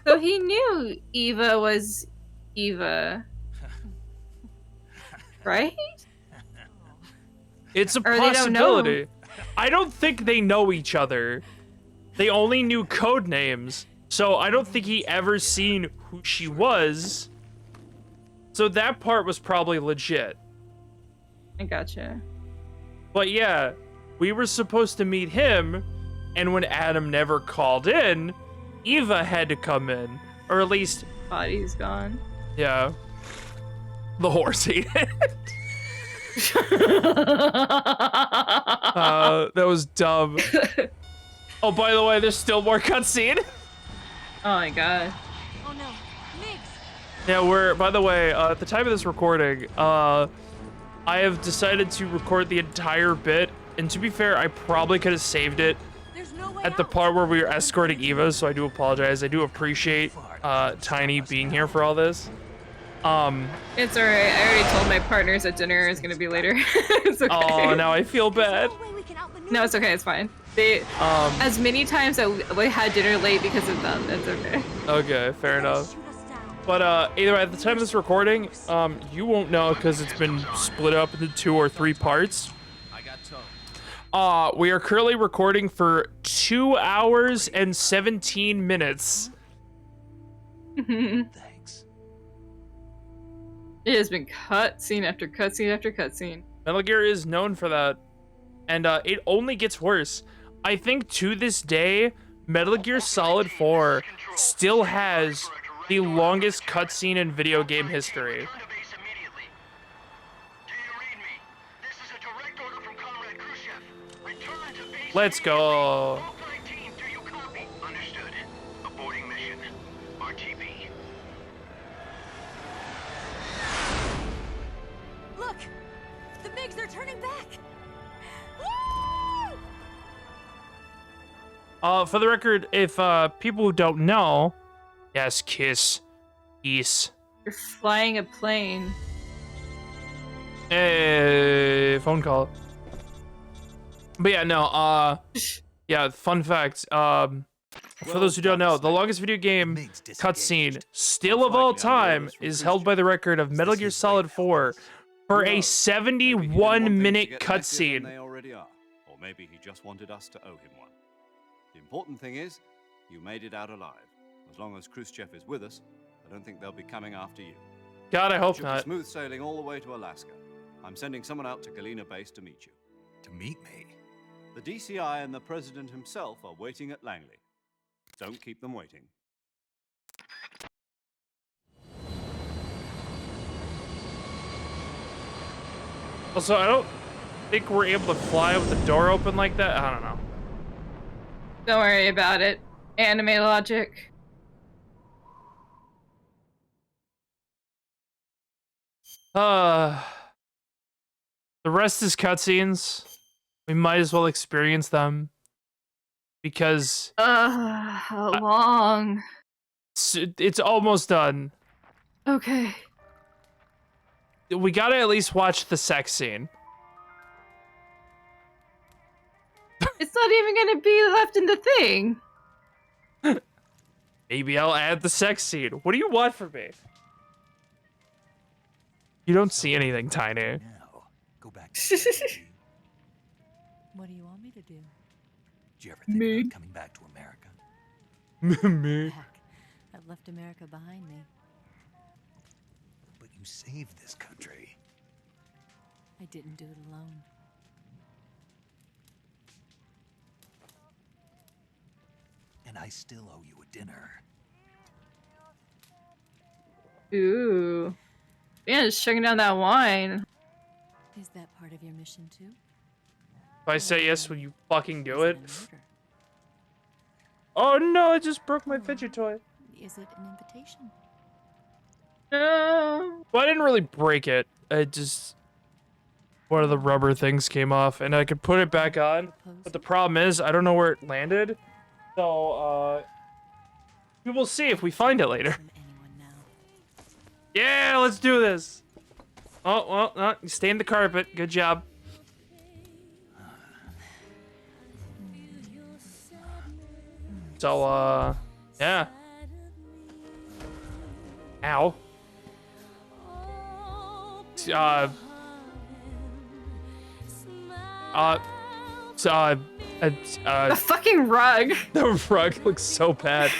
So he knew Eva was Eva. Right? It's a Or they don't know. possibility. I don't think they know each other. They only knew code names. So I don't think he ever seen who she was. So that part was probably legit. I gotcha. But yeah, we were supposed to meet him, and when Adam never called in, Eva had to come in. Or at least, Body's gone. yeah. The horse ate it. That was dumb. Oh, by the way, there's still more cutscene. Oh my god. Oh no, Migs! Yeah, we're, by the way, at the time of this recording, I have decided to record the entire bit, and to be fair, I probably could have saved it There's no way at the out. part where we were escorting Eva, so I do apologize. I do appreciate Tiny being here for all this. It's alright. I already told my partners that dinner is gonna be later. It's okay. Oh, now I feel bad. No way we can outmaneuver No, it's okay. It's fine. They as many times that we had dinner late because of them. It's okay. Okay, fair them. enough. Shoot us down. But either way, at the time of this recording, you won't know because it's been split up into 2 or 3 parts. I got towed. We are currently recording for 2 hours and 17 minutes. Thanks. It has been cutscene after cutscene after cutscene. Metal Gear is known for that. And it only gets worse. I think to this day, Metal Gear Solid 4 still has the longest cutscene in video game history. Let's go. Look! The MiGs are turning back! Woo! For the record, if people who don't know, yes, kiss, peace. You're flying a plane. Hey, phone call. But yeah, no, yeah, fun fact, for those who don't know, the longest video game cutscene still of all time is held by the record of Metal Gear Solid 4 for a 71-minute cutscene. They already are, or maybe he just wanted us to owe him one. The important thing is, you made it out alive. As long as Khrushchev is with us, I don't think they'll be coming after you. God, I hope Should be not. smooth sailing all the way to Alaska. I'm sending someone out to Galena Base to meet you. To meet me? The DCI and the President himself are waiting at Langley. Don't keep them waiting. Also, I don't think we're able to fly with the door open like that. I don't know. Don't worry about it. Anime logic. The rest is cutscenes. We might as well experience them because How long? it's almost done. Okay. We gotta at least watch the sex scene. It's not even gonna be left in the thing. Maybe I'll add the sex scene. What do you want from me? You don't see anything, Tiny. Now, go back to the What do you want me to do? Did you ever think Me? about coming back to America? Me. Heck, I've left America behind me. But you saved this country. I didn't do it alone. And I still owe you a dinner. Ooh. Yeah, just chugging down that wine. Is that part of your mission too? If I say yes, will you fucking do Is it? an order? Oh no, I just broke my fidget toy. Is it an invitation? No. Well, I didn't really break it. I just... one of the rubber things came off, and I could put it back on. But the problem is, I don't know where it landed. So, we will see if we find it later. From anyone now. Yeah, let's do this. Oh, well, no, you stained the carpet. Good job. So, yeah. Ow. The fucking rug. The rug looks so bad.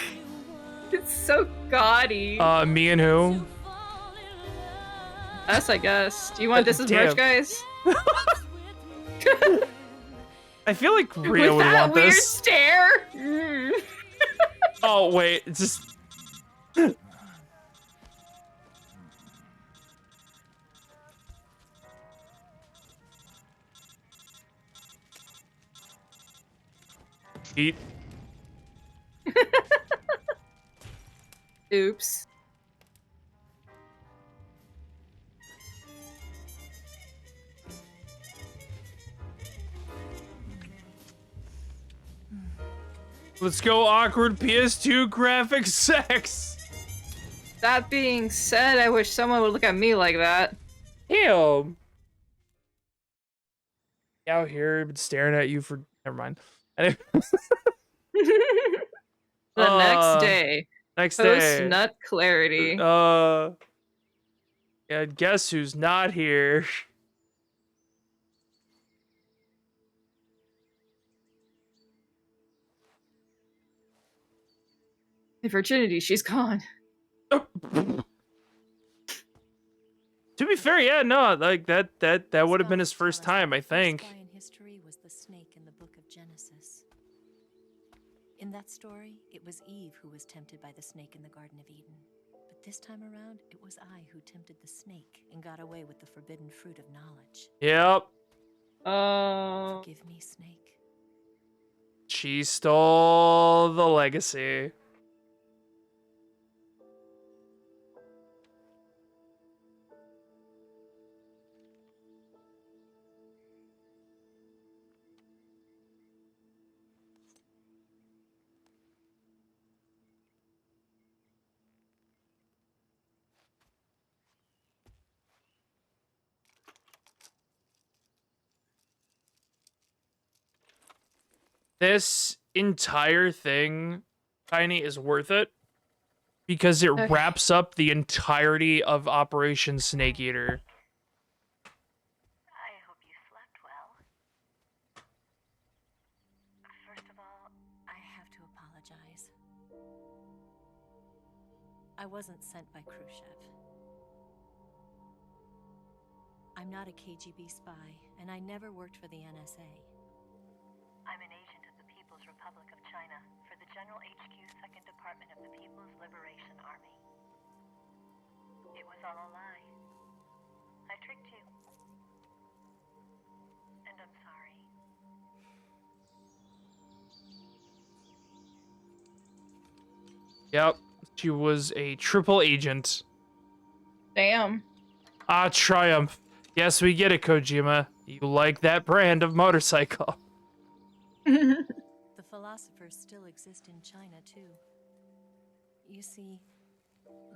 It's so gaudy. Me and who? Us, I guess. Do you want this as Damn. merch, guys? I feel like Rio With would that want weird this. stare. Mm. Oh, wait, it's just... Eat. Oops. Let's go awkward PS2 graphic sex. That being said, I wish someone would look at me like that. Ew. Out here, been staring at you for... Never mind. Anyway. The next day. Next Post day. nut clarity. Yeah, guess who's not here? The virginity, she's gone. To be fair, yeah, no, like that would have been his first time, I think. First guy in history was the snake in the book of Genesis. In that story, it was Eve who was tempted by the snake in the Garden of Eden. This time around, it was I who tempted the snake and got away with the forbidden fruit of knowledge. Yep. Forgive me, Snake. She stole the legacy. This entire thing, Tiny, is worth it because it wraps up the entirety of Operation Snake Eater. I hope you slept well. First of all, I have to apologize. I wasn't sent by Khrushchev. I'm not a KGB spy, and I never worked for the NSA. I'm an agent of the People's Republic of China for the General HQ 2nd Department of the People's Liberation Army. It was all a lie. I tricked you. And I'm sorry. Yep. She was a triple agent. Damn. Ah, Triumph. Yes, we get it, Kojima. You like that brand of motorcycle. The philosophers still exist in China, too. You see,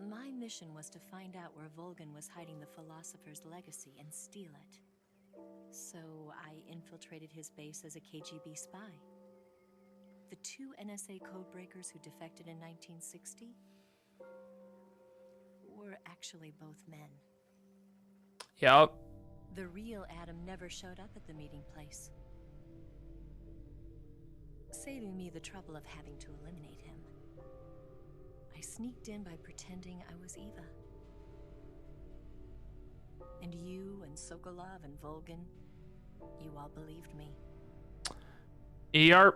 my mission was to find out where Volgan was hiding the philosopher's legacy and steal it. So I infiltrated his base as a KGB spy. The 2 NSA codebreakers who defected in 1960 were actually both men. Yep. The real Adam never showed up at the meeting place, saving me the trouble of having to eliminate him. I sneaked in by pretending I was Eva. And you and Sokolov and Volgan, you all believed me. Yarp.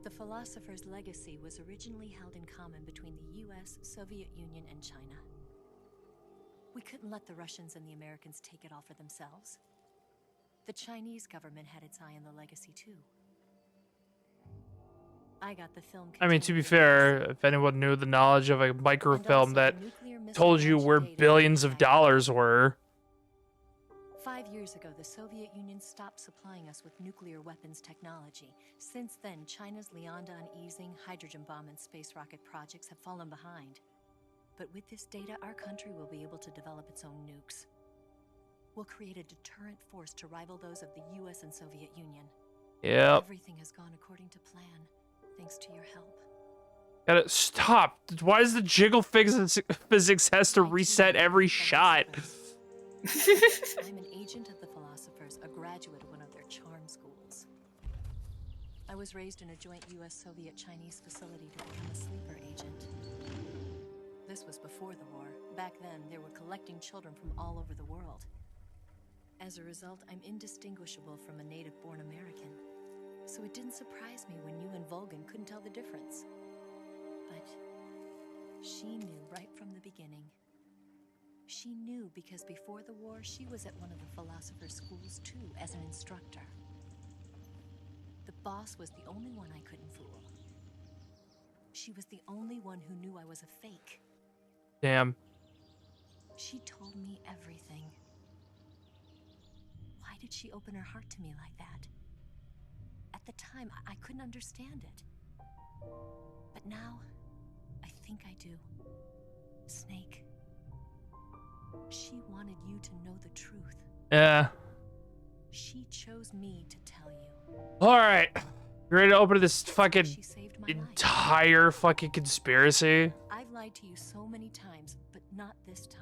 The philosopher's legacy was originally held in common between the US, Soviet Union, and China. We couldn't let the Russians and the Americans take it all for themselves. The Chinese government had its eye on the legacy, too. I got the film. I mean, to be fair, if anyone knew the knowledge of a microfilm that told you where billions of dollars were. 5 years ago, the Soviet Union stopped supplying us with nuclear weapons technology. Since then, China's Liaodong easing, hydrogen bomb, and space rocket projects have fallen behind. But with this data, our country will be able to develop its own nukes. We'll create a deterrent force to rival those of the US and Soviet Union. Yep. Everything has gone according to plan, thanks to your help. Gotta stop. Why does the jiggle physics has to reset every shot? I'm an agent of the philosophers, a graduate of one of their charm schools. I was raised in a joint US-Soviet-Chinese facility to become a sleeper agent. This was before the war. Back then, they were collecting children from all over the world. As a result, I'm indistinguishable from a native-born American. So it didn't surprise me when you and Volgan couldn't tell the difference. But she knew right from the beginning. She knew because before the war, she was at one of the philosopher's schools too, as an instructor. The boss was the only one I couldn't fool. She was the only one who knew I was a fake. Damn. She told me everything. Why did she open her heart to me like that? At the time, I couldn't understand it. But now, I think I do. Snake. She wanted you to know the truth. Yeah. She chose me to tell you. Alright. You ready to open this fucking entire fucking conspiracy? I've lied to you so many times, but not this time.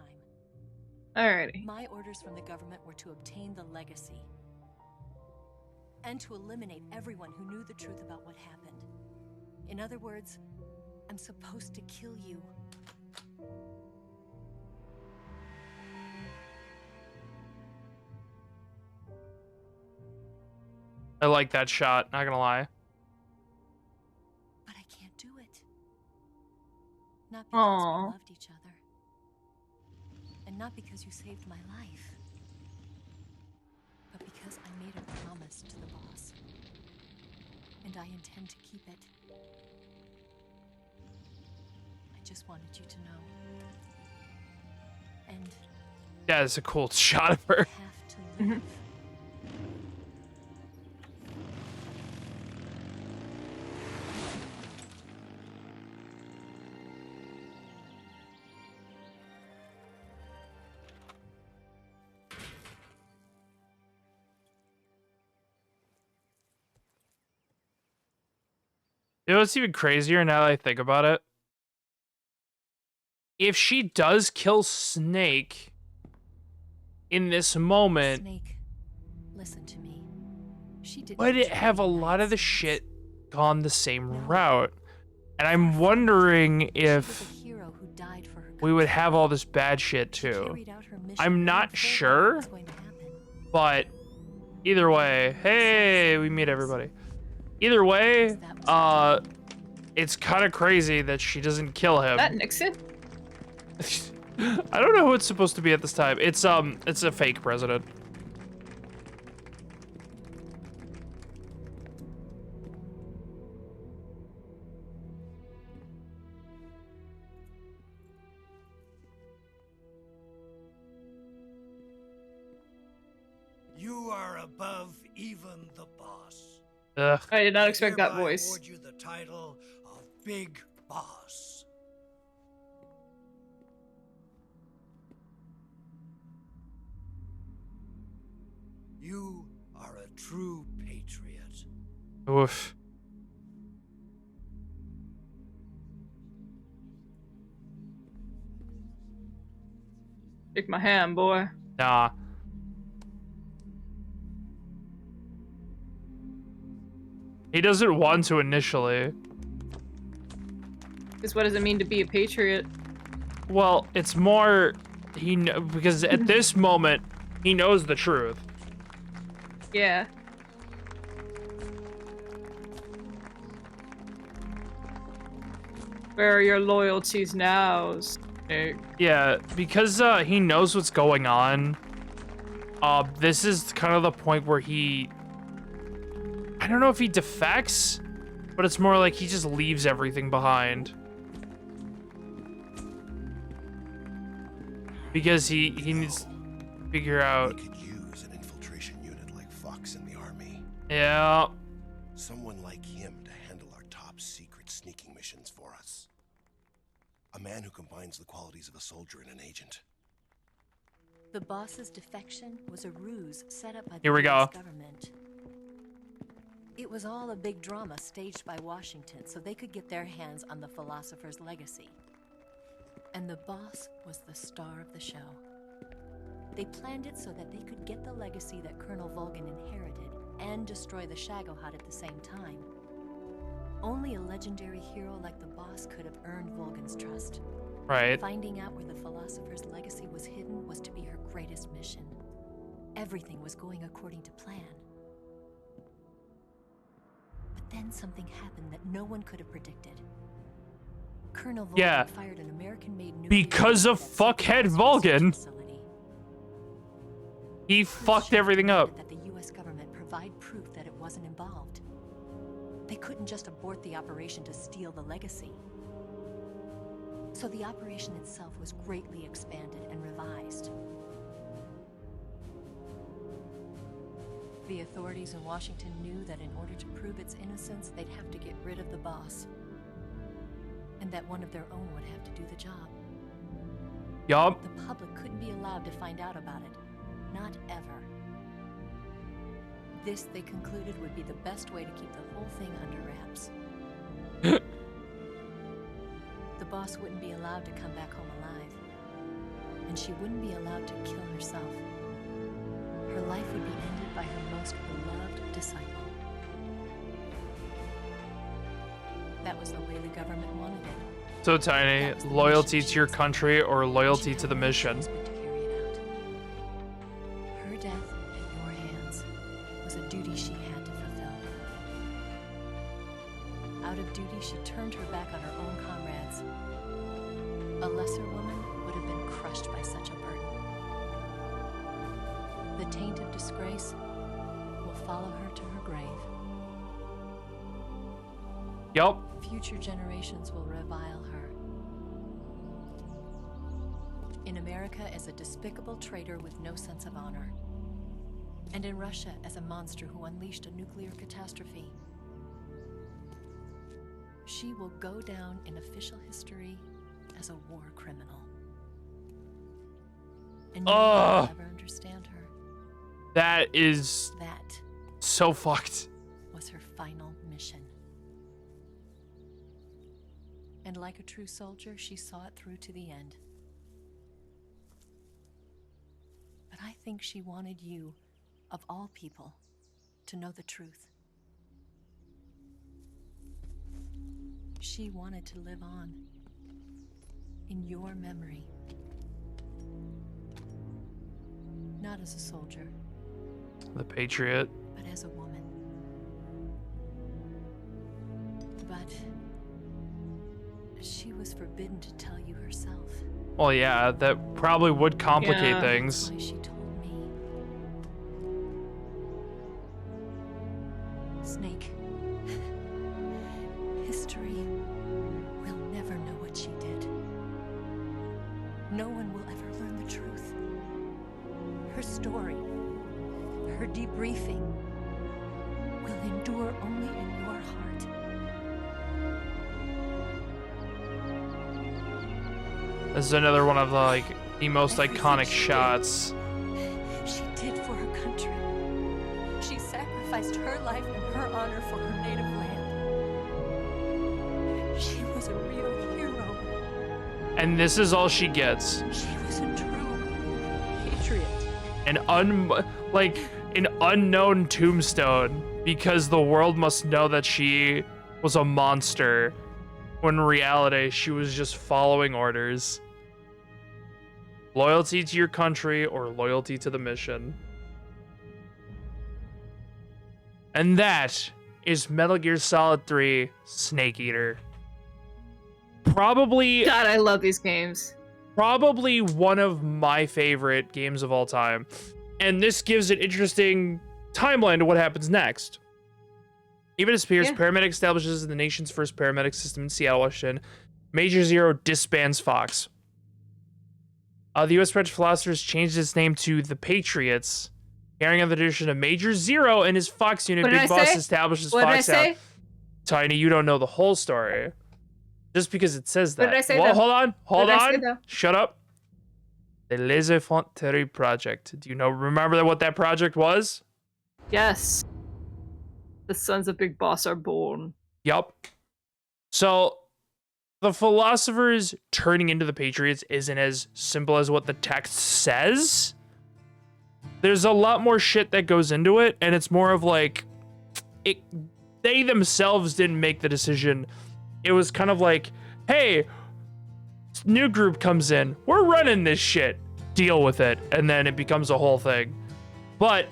Alrighty. My orders from the government were to obtain the legacy. And to eliminate everyone who knew the truth about what happened. In other words, I'm supposed to kill you. I like that shot, not gonna lie. But I can't do it. Not because we loved each other, Not because you saved my life, but because I made a promise to the boss. And I intend to keep it. I just wanted you to know. And Yeah, it's a cool shot of her. you have to live. You know what's even crazier now that I think about it? If she does kill Snake in this moment, Snake, listen to me. She didn't would it betray have the a lot United of the States. shit gone the same No. route? And I'm wondering She was if a hero who died for her we would country. have all this bad shit She too. carried out her mission I'm not knowing full well what sure, was going to happen. but either way, hey, we meet everybody. Either way, it's kind of crazy that she doesn't kill him. That Nixon? I don't know who it's supposed to be at this time. It's a fake president. You are above even the boss. Ugh. I did not I expect that hereby voice. award you the title of Big Boss. You are a true patriot. Oof. Shake my hand, boy. Nah. He doesn't want to initially. Because what does it mean to be a patriot? Well, it's more because at this moment he knows the truth. Yeah. Where are your loyalties now, Snake? Yeah, because he knows what's going on. This is kind of the point where I don't know if he defects, but it's more like he just leaves everything behind. Because he needs to figure out. We could use an infiltration unit like Fox in the army. Yeah. Someone like him to handle our top secret sneaking missions for us. A man who combines the qualities of a soldier and an agent. The boss's defection was a ruse set up by the Here we US go. government. It was all a big drama staged by Washington so they could get their hands on the philosopher's legacy. And the boss was the star of the show. They planned it so that they could get the legacy that Colonel Volgan inherited and destroy the Shagohod at the same time. Only a legendary hero like the boss could have earned Volgan's trust. Right. Finding out where the philosopher's legacy was hidden was to be her greatest mission. Everything was going according to plan. But then something happened that no one could have predicted. Colonel Volgan Yeah. fired an American-made nuclear Because of bomb that sunk the fuckhead boss's Volgan. research facility. He fucked everything up. That the US government provide proof that it wasn't involved. They couldn't just abort the operation to steal the legacy. So the operation itself was greatly expanded and revised. The authorities in Washington knew that in order to prove its innocence, they'd have to get rid of the boss. And that one of their own would have to do the job. Yup. The public couldn't be allowed to find out about it. Not ever. This, they concluded, would be the best way to keep the whole thing under wraps. The boss wouldn't be allowed to come back home alive. And she wouldn't be allowed to kill herself. Her life would be ended by her most beloved disciple. That was the way the government wanted it. So Tiny, loyalty to your country or loyalty to the mission? Her death in your hands was a duty she had to fulfill. Out of duty, she turned her back on her own comrades. A lesser woman would have been crushed by such a burden. The taint of disgrace will follow her to her grave. Yup. Future generations will revile her. In America as a despicable traitor with no sense of honor. And in Russia as a monster who unleashed a nuclear catastrophe. She will go down in official history as a war criminal. And no one will ever understand her. That is That so fucked. was her final mission. And like a true soldier, she saw it through to the end. But I think she wanted you, of all people, to know the truth. She wanted to live on in your memory. Not as a soldier, The Patriot. but as a woman. But she was forbidden to tell you herself. Well, yeah, that probably would complicate Yeah. things. That's why she told me. Snake, history will never know what she did. No one will ever learn the truth. Her story, her debriefing, will endure only in your heart. This is another one of the most Everything iconic she did. shots. She did for her country. She sacrificed her life and her honor for her native land. She was a real hero. And this is all she gets. She was a true patriot. An unknown tombstone, because the world must know that she was a monster, when in reality she was just following orders. Loyalty to your country or loyalty to the mission. And that is Metal Gear Solid 3 Snake Eater. Probably God, I love these games. probably one of my favorite games of all time. And this gives an interesting timeline to what happens next. Even as Pierce, Yeah. paramedic establishes the nation's first paramedic system in Seattle, Washington. Major Zero disbands Fox. The U.S. French philosophers changed its name to the Patriots, carrying on the tradition of Major Zero and his Fox unit. What did Big I Boss say? establishes What did I Fox out. say? Tiny, you don't know the whole story. Just because it says that. What did I say, Well, though? hold What did I say, on. though? Shut up. The Les Effronteries Project. Do you remember what that project was? Yes. The sons of Big Boss are born. Yup. So, the philosophers turning into the Patriots isn't as simple as what the text says. There's a lot more shit that goes into it, and it's more of they themselves didn't make the decision. It was kind of like, hey, new group comes in, we're running this shit, deal with it, and then it becomes a whole thing. But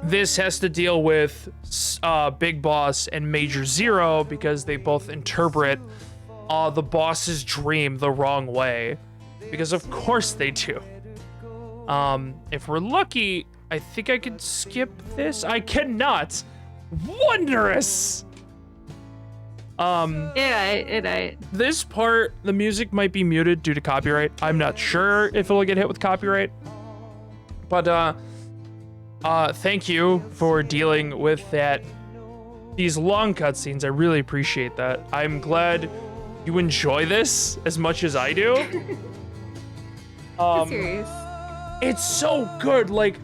this has to deal with Big Boss and Major Zero because they both interpret the boss's dream the wrong way. Because of course they do. If we're lucky, I think I could skip this. I cannot. Wondrous. This part, the music might be muted due to copyright. I'm not sure if it'll get hit with copyright. But thank you for dealing with that. These long cutscenes, I really appreciate that. I'm glad you enjoy this as much as I do. Serious. It's so good. Like,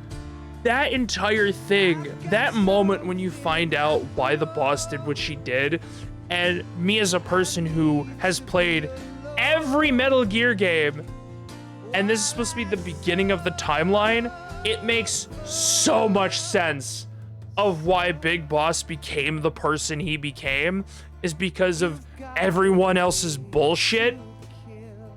that entire thing, that moment when you find out why the boss did what she did, and me as a person who has played every Metal Gear game, and this is supposed to be the beginning of the timeline, it makes so much sense of why Big Boss became the person he became, is because of everyone else's bullshit,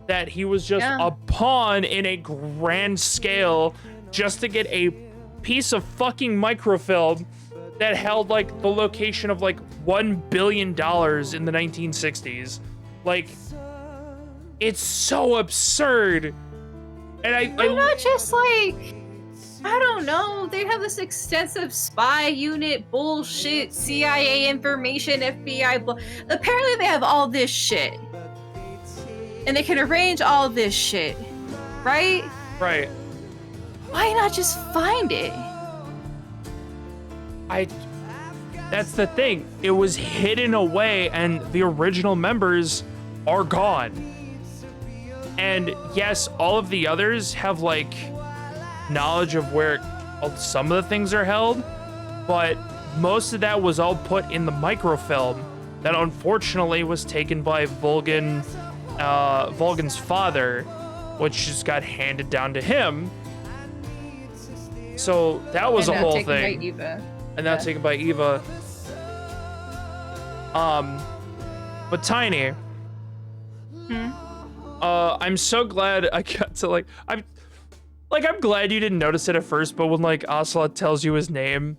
that he was just a pawn in a grand scale just to get a piece of fucking microfilm that held like the location of like $1 billion in the 1960s. Like, it's so absurd. And Why not just like I don't know. They have this extensive spy unit, bullshit, CIA information, FBI. Apparently, they have all this shit, and they can arrange all this shit, right? Right. Why not just find it? That's the thing. It was hidden away, and the original members are gone. And yes, all of the others have like knowledge of where some of the things are held, but most of that was all put in the microfilm that unfortunately was taken by Vulgan's father, which just got handed down to him. So that was a whole thing. By Eva. And now taken by Eva. But Tiny. I'm so glad I got to I'm glad you didn't notice it at first, but when like Ocelot tells you his name,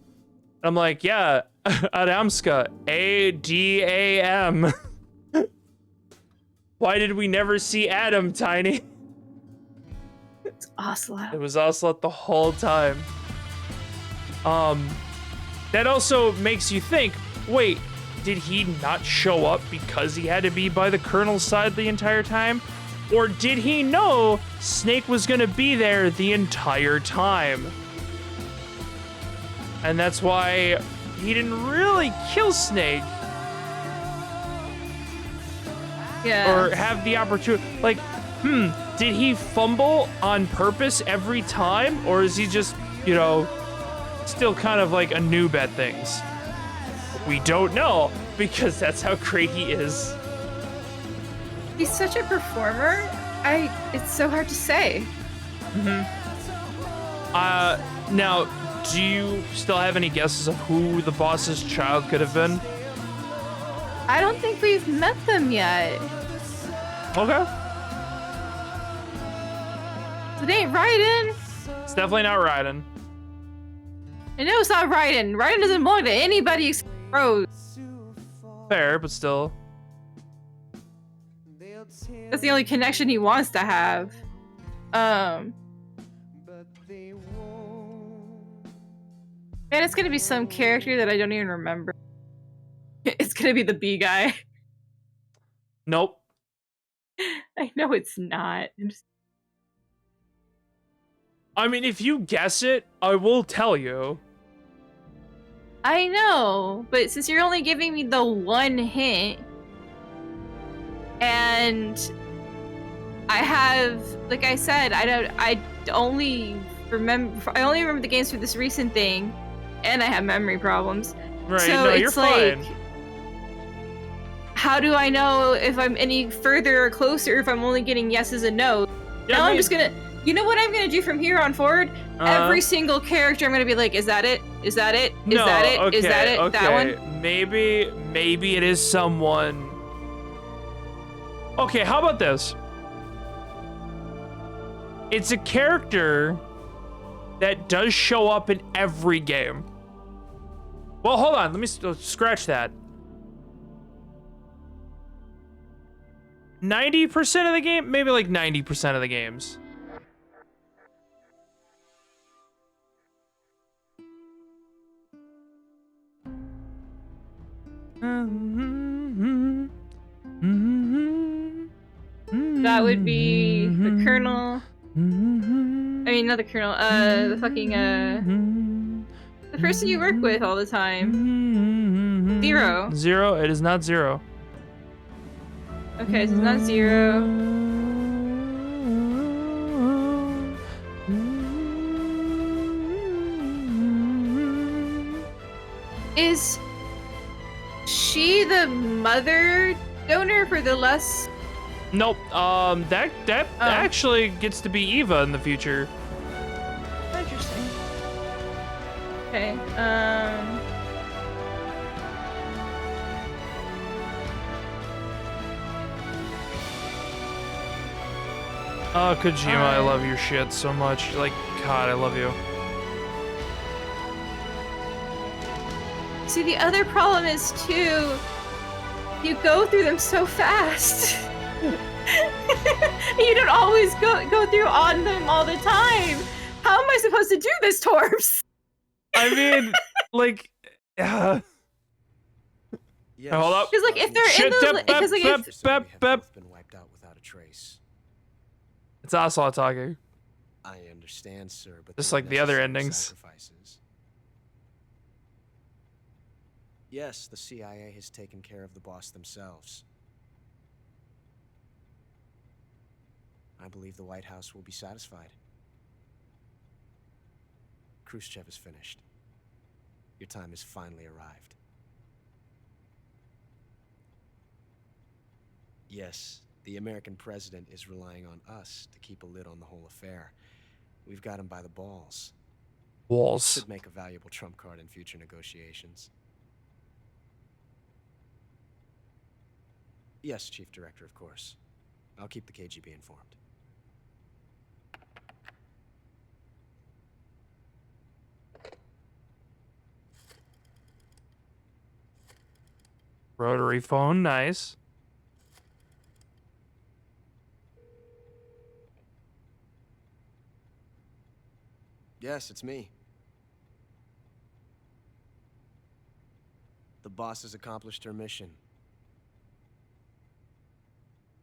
I'm like, yeah, Adamska, Adam. Why did we never see Adam, Tiny? It's Ocelot. It was Ocelot the whole time. That also makes you think, wait, did he not show up because he had to be by the Colonel's side the entire time? Or did he know Snake was gonna be there the entire time? And that's why he didn't really kill Snake. Yeah. Or have the opportunity, like, did he fumble on purpose every time? Or is he just, you know, still kind of like a noob at things? We don't know, because that's how great he is. He's such a performer. It's so hard to say. Now, do you still have any guesses of who the boss's child could have been? I don't think we've met them yet. Okay. It ain't Raiden. It's definitely not Raiden. I know it's not Raiden. Raiden doesn't belong to anybody except Rose. Fair, but still. That's the only connection he wants to have. Man, it's gonna be some character that I don't even remember. It's gonna be the B guy. Nope. I know it's not. I mean, if you guess it, I will tell you. I know, but since you're only giving me the one hint, and I have, like I said, I only remember the games for this recent thing, and I have memory problems. Right, so no, it's you're fine. How do I know if I'm any further or closer if I'm only getting yeses and no's? Yeah, now I'm just gonna, you know what I'm gonna do from here on forward? Every single character I'm gonna be like, is that it? Is that it? Is No, that it? okay, Is that it? okay. That one? Maybe it is someone. Okay, how about this? It's a character that does show up in every game. Well, hold on. Let me scratch that. 90% of the game? Maybe like 90% of the games. That would be the Colonel. I mean, not the Colonel. The fucking the person you work with all the time. Zero. Zero? It is not Zero. Okay, so it's not Zero. Is she the mother donor for the less? Nope. That actually gets to be Eva in the future. Interesting. Okay. Oh, Kojima, I love your shit so much. Like, God, I love you. See, the other problem is too, you go through them so fast. You don't always go through on them all the time. how am I supposed to do this, Torbs? I mean, like, Yes, hold up. Because like if they're Shit, in the, dip, because like bep, if bep, bep. been wiped out without a trace. It's Ocelot talking. I understand, sir, but Just they were like the other necessary endings. sacrifices. Yes, the CIA has taken care of the boss themselves. I believe the White House will be satisfied. Khrushchev is finished. Your time has finally arrived. Yes, the American president is relying on us to keep a lid on the whole affair. We've got him by the balls. Walls. Should make a valuable trump card in future negotiations. Yes, Chief Director, of course. I'll keep the KGB informed. Rotary phone, nice. Yes, it's me. The boss has accomplished her mission.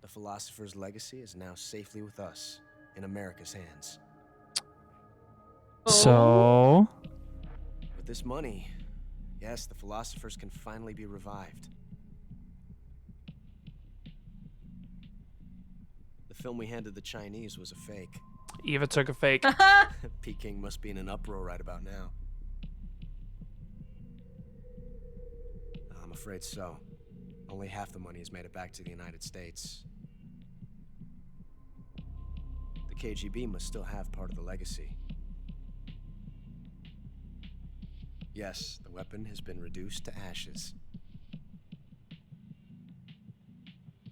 The philosopher's legacy is now safely with us, in America's hands. So, With this money, yes, the philosophers can finally be revived. The film we handed the Chinese was a fake. Eva took a fake. Peking must be in an uproar right about now. I'm afraid so. Only half the money has made it back to the United States. The KGB must still have part of the legacy. Yes, the weapon has been reduced to ashes.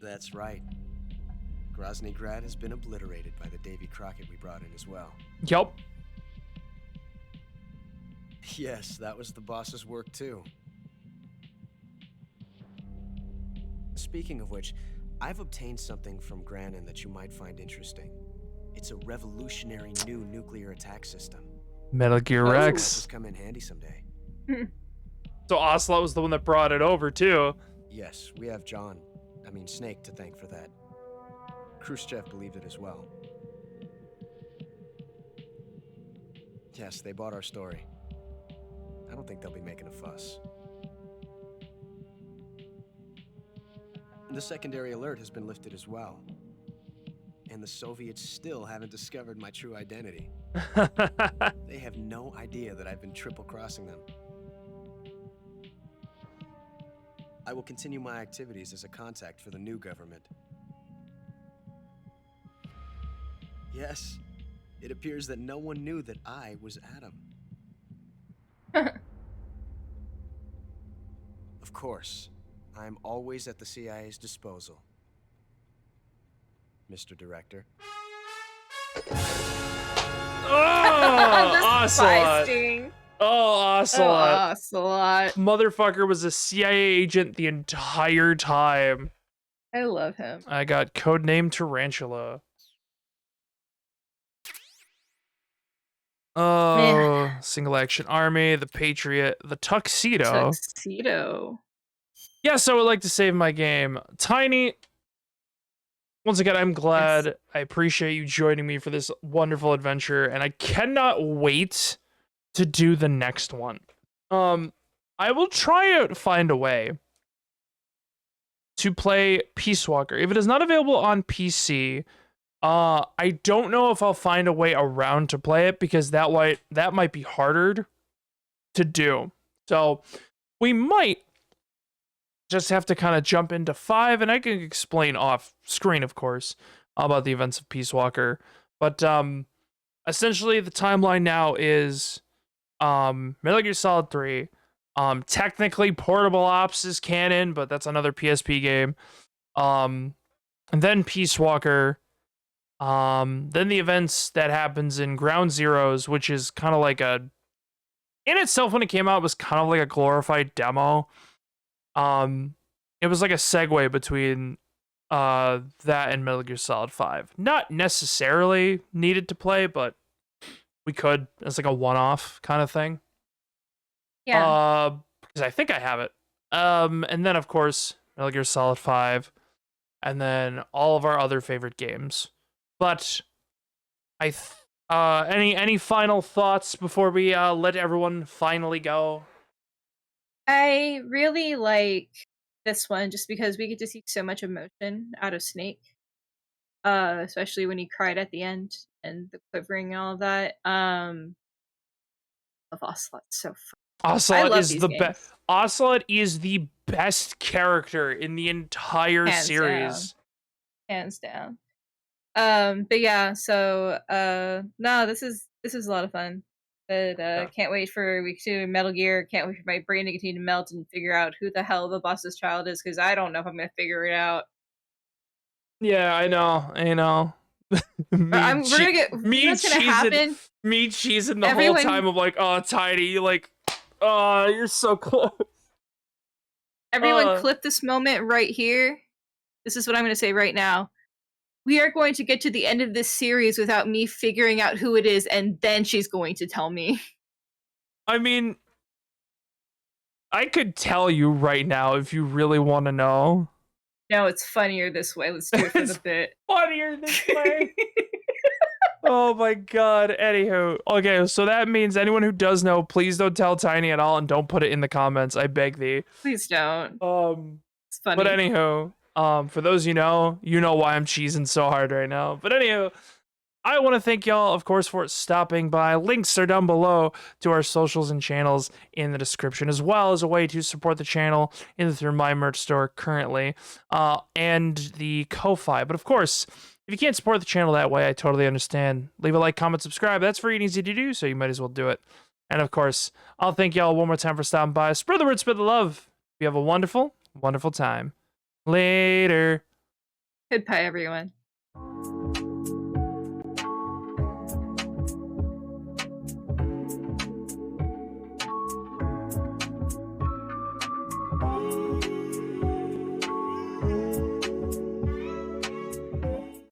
That's right. Grozny Grad has been obliterated by the Davy Crockett we brought in as well. Yup. Yes, that was the boss's work too. Speaking of which, I've obtained something from Granin that you might find interesting. It's a revolutionary new nuclear attack system. Metal Gear Might Rex. just come in handy someday. So Ocelot was the one that brought it over too. Yes, we have Snake to thank for that. Khrushchev believed it as well. Yes, they bought our story. I don't think they'll be making a fuss. The secondary alert has been lifted as well. And the Soviets still haven't discovered my true identity. They have no idea that I've been triple-crossing them. I will continue my activities as a contact for the new government. Yes, it appears that no one knew that I was Adam. Of course, I'm always at the CIA's disposal. Mr. Director. Oh, The spy Ocelot. sting. Oh, Ocelot. Ocelot. Motherfucker was a CIA agent the entire time. I love him. I got codename Tarantula. Oh, Single Action Army, the Patriot, the Tuxedo. Tuxedo. Yeah, so I would like to save my game. Tiny, once again, I'm glad. Yes. I appreciate you joining me for this wonderful adventure, and I cannot wait to do the next one. I will try to find a way to play Peace Walker. If it is not available on PC, I don't know if I'll find a way around to play it because that might be harder to do. So we might just have to kind of jump into 5, and I can explain off screen, of course, about the events of Peace Walker. But essentially, the timeline now is Metal Gear Solid 3. Technically, Portable Ops is canon, but that's another PSP game. And then Peace Walker. Then the events that happens in Ground Zeroes, which is kind of like in itself when it came out, was kind of like a glorified demo. It was like a segue between that and Metal Gear Solid 5. Not necessarily needed to play, but we could as like a one-off kind of thing. Yeah. Because I think I have it. And then of course Metal Gear Solid 5, and then all of our other favorite games. But any final thoughts before we let everyone finally go? I really like this one just because we get to see so much emotion out of Snake. Especially when he cried at the end and the quivering and all of that. Of Ocelot's so fun. Ocelot love is these the games. best. Ocelot is the best character in the entire Hands series. Hands down. But yeah, so no, this is a lot of fun. But can't wait for week 2 in Metal Gear. Can't wait for my brain to continue to melt and figure out who the hell the boss's child is, because I don't know if I'm gonna figure it out. Yeah, I know. We're gonna get me what's gonna happen. Me cheesing the Everyone, whole time of like, oh, Tiny, like, oh, you're so close. Everyone clip this moment right here. This is what I'm gonna say right now. We are going to get to the end of this series without me figuring out who it is, and then she's going to tell me. I mean, I could tell you right now if you really want to know. No, it's funnier this way. Let's do it for the bit. Funnier this way. Oh my god. Anywho, okay, so that means anyone who does know, please don't tell Tiny at all, and don't put it in the comments. I beg thee. Please don't. It's funny. But anywho, for those you know why I'm cheesing so hard right now. But anywho, I want to thank y'all, of course, for stopping by. Links are down below to our socials and channels in the description, as well as a way to support the channel through my merch store currently, and the Ko-Fi. But of course, if you can't support the channel that way, I totally understand. Leave a like, comment, subscribe. That's free and easy to do, so you might as well do it. And of course, I'll thank y'all one more time for stopping by. Spread the word, spread the love. You have a wonderful, wonderful time. Later. Goodbye, everyone.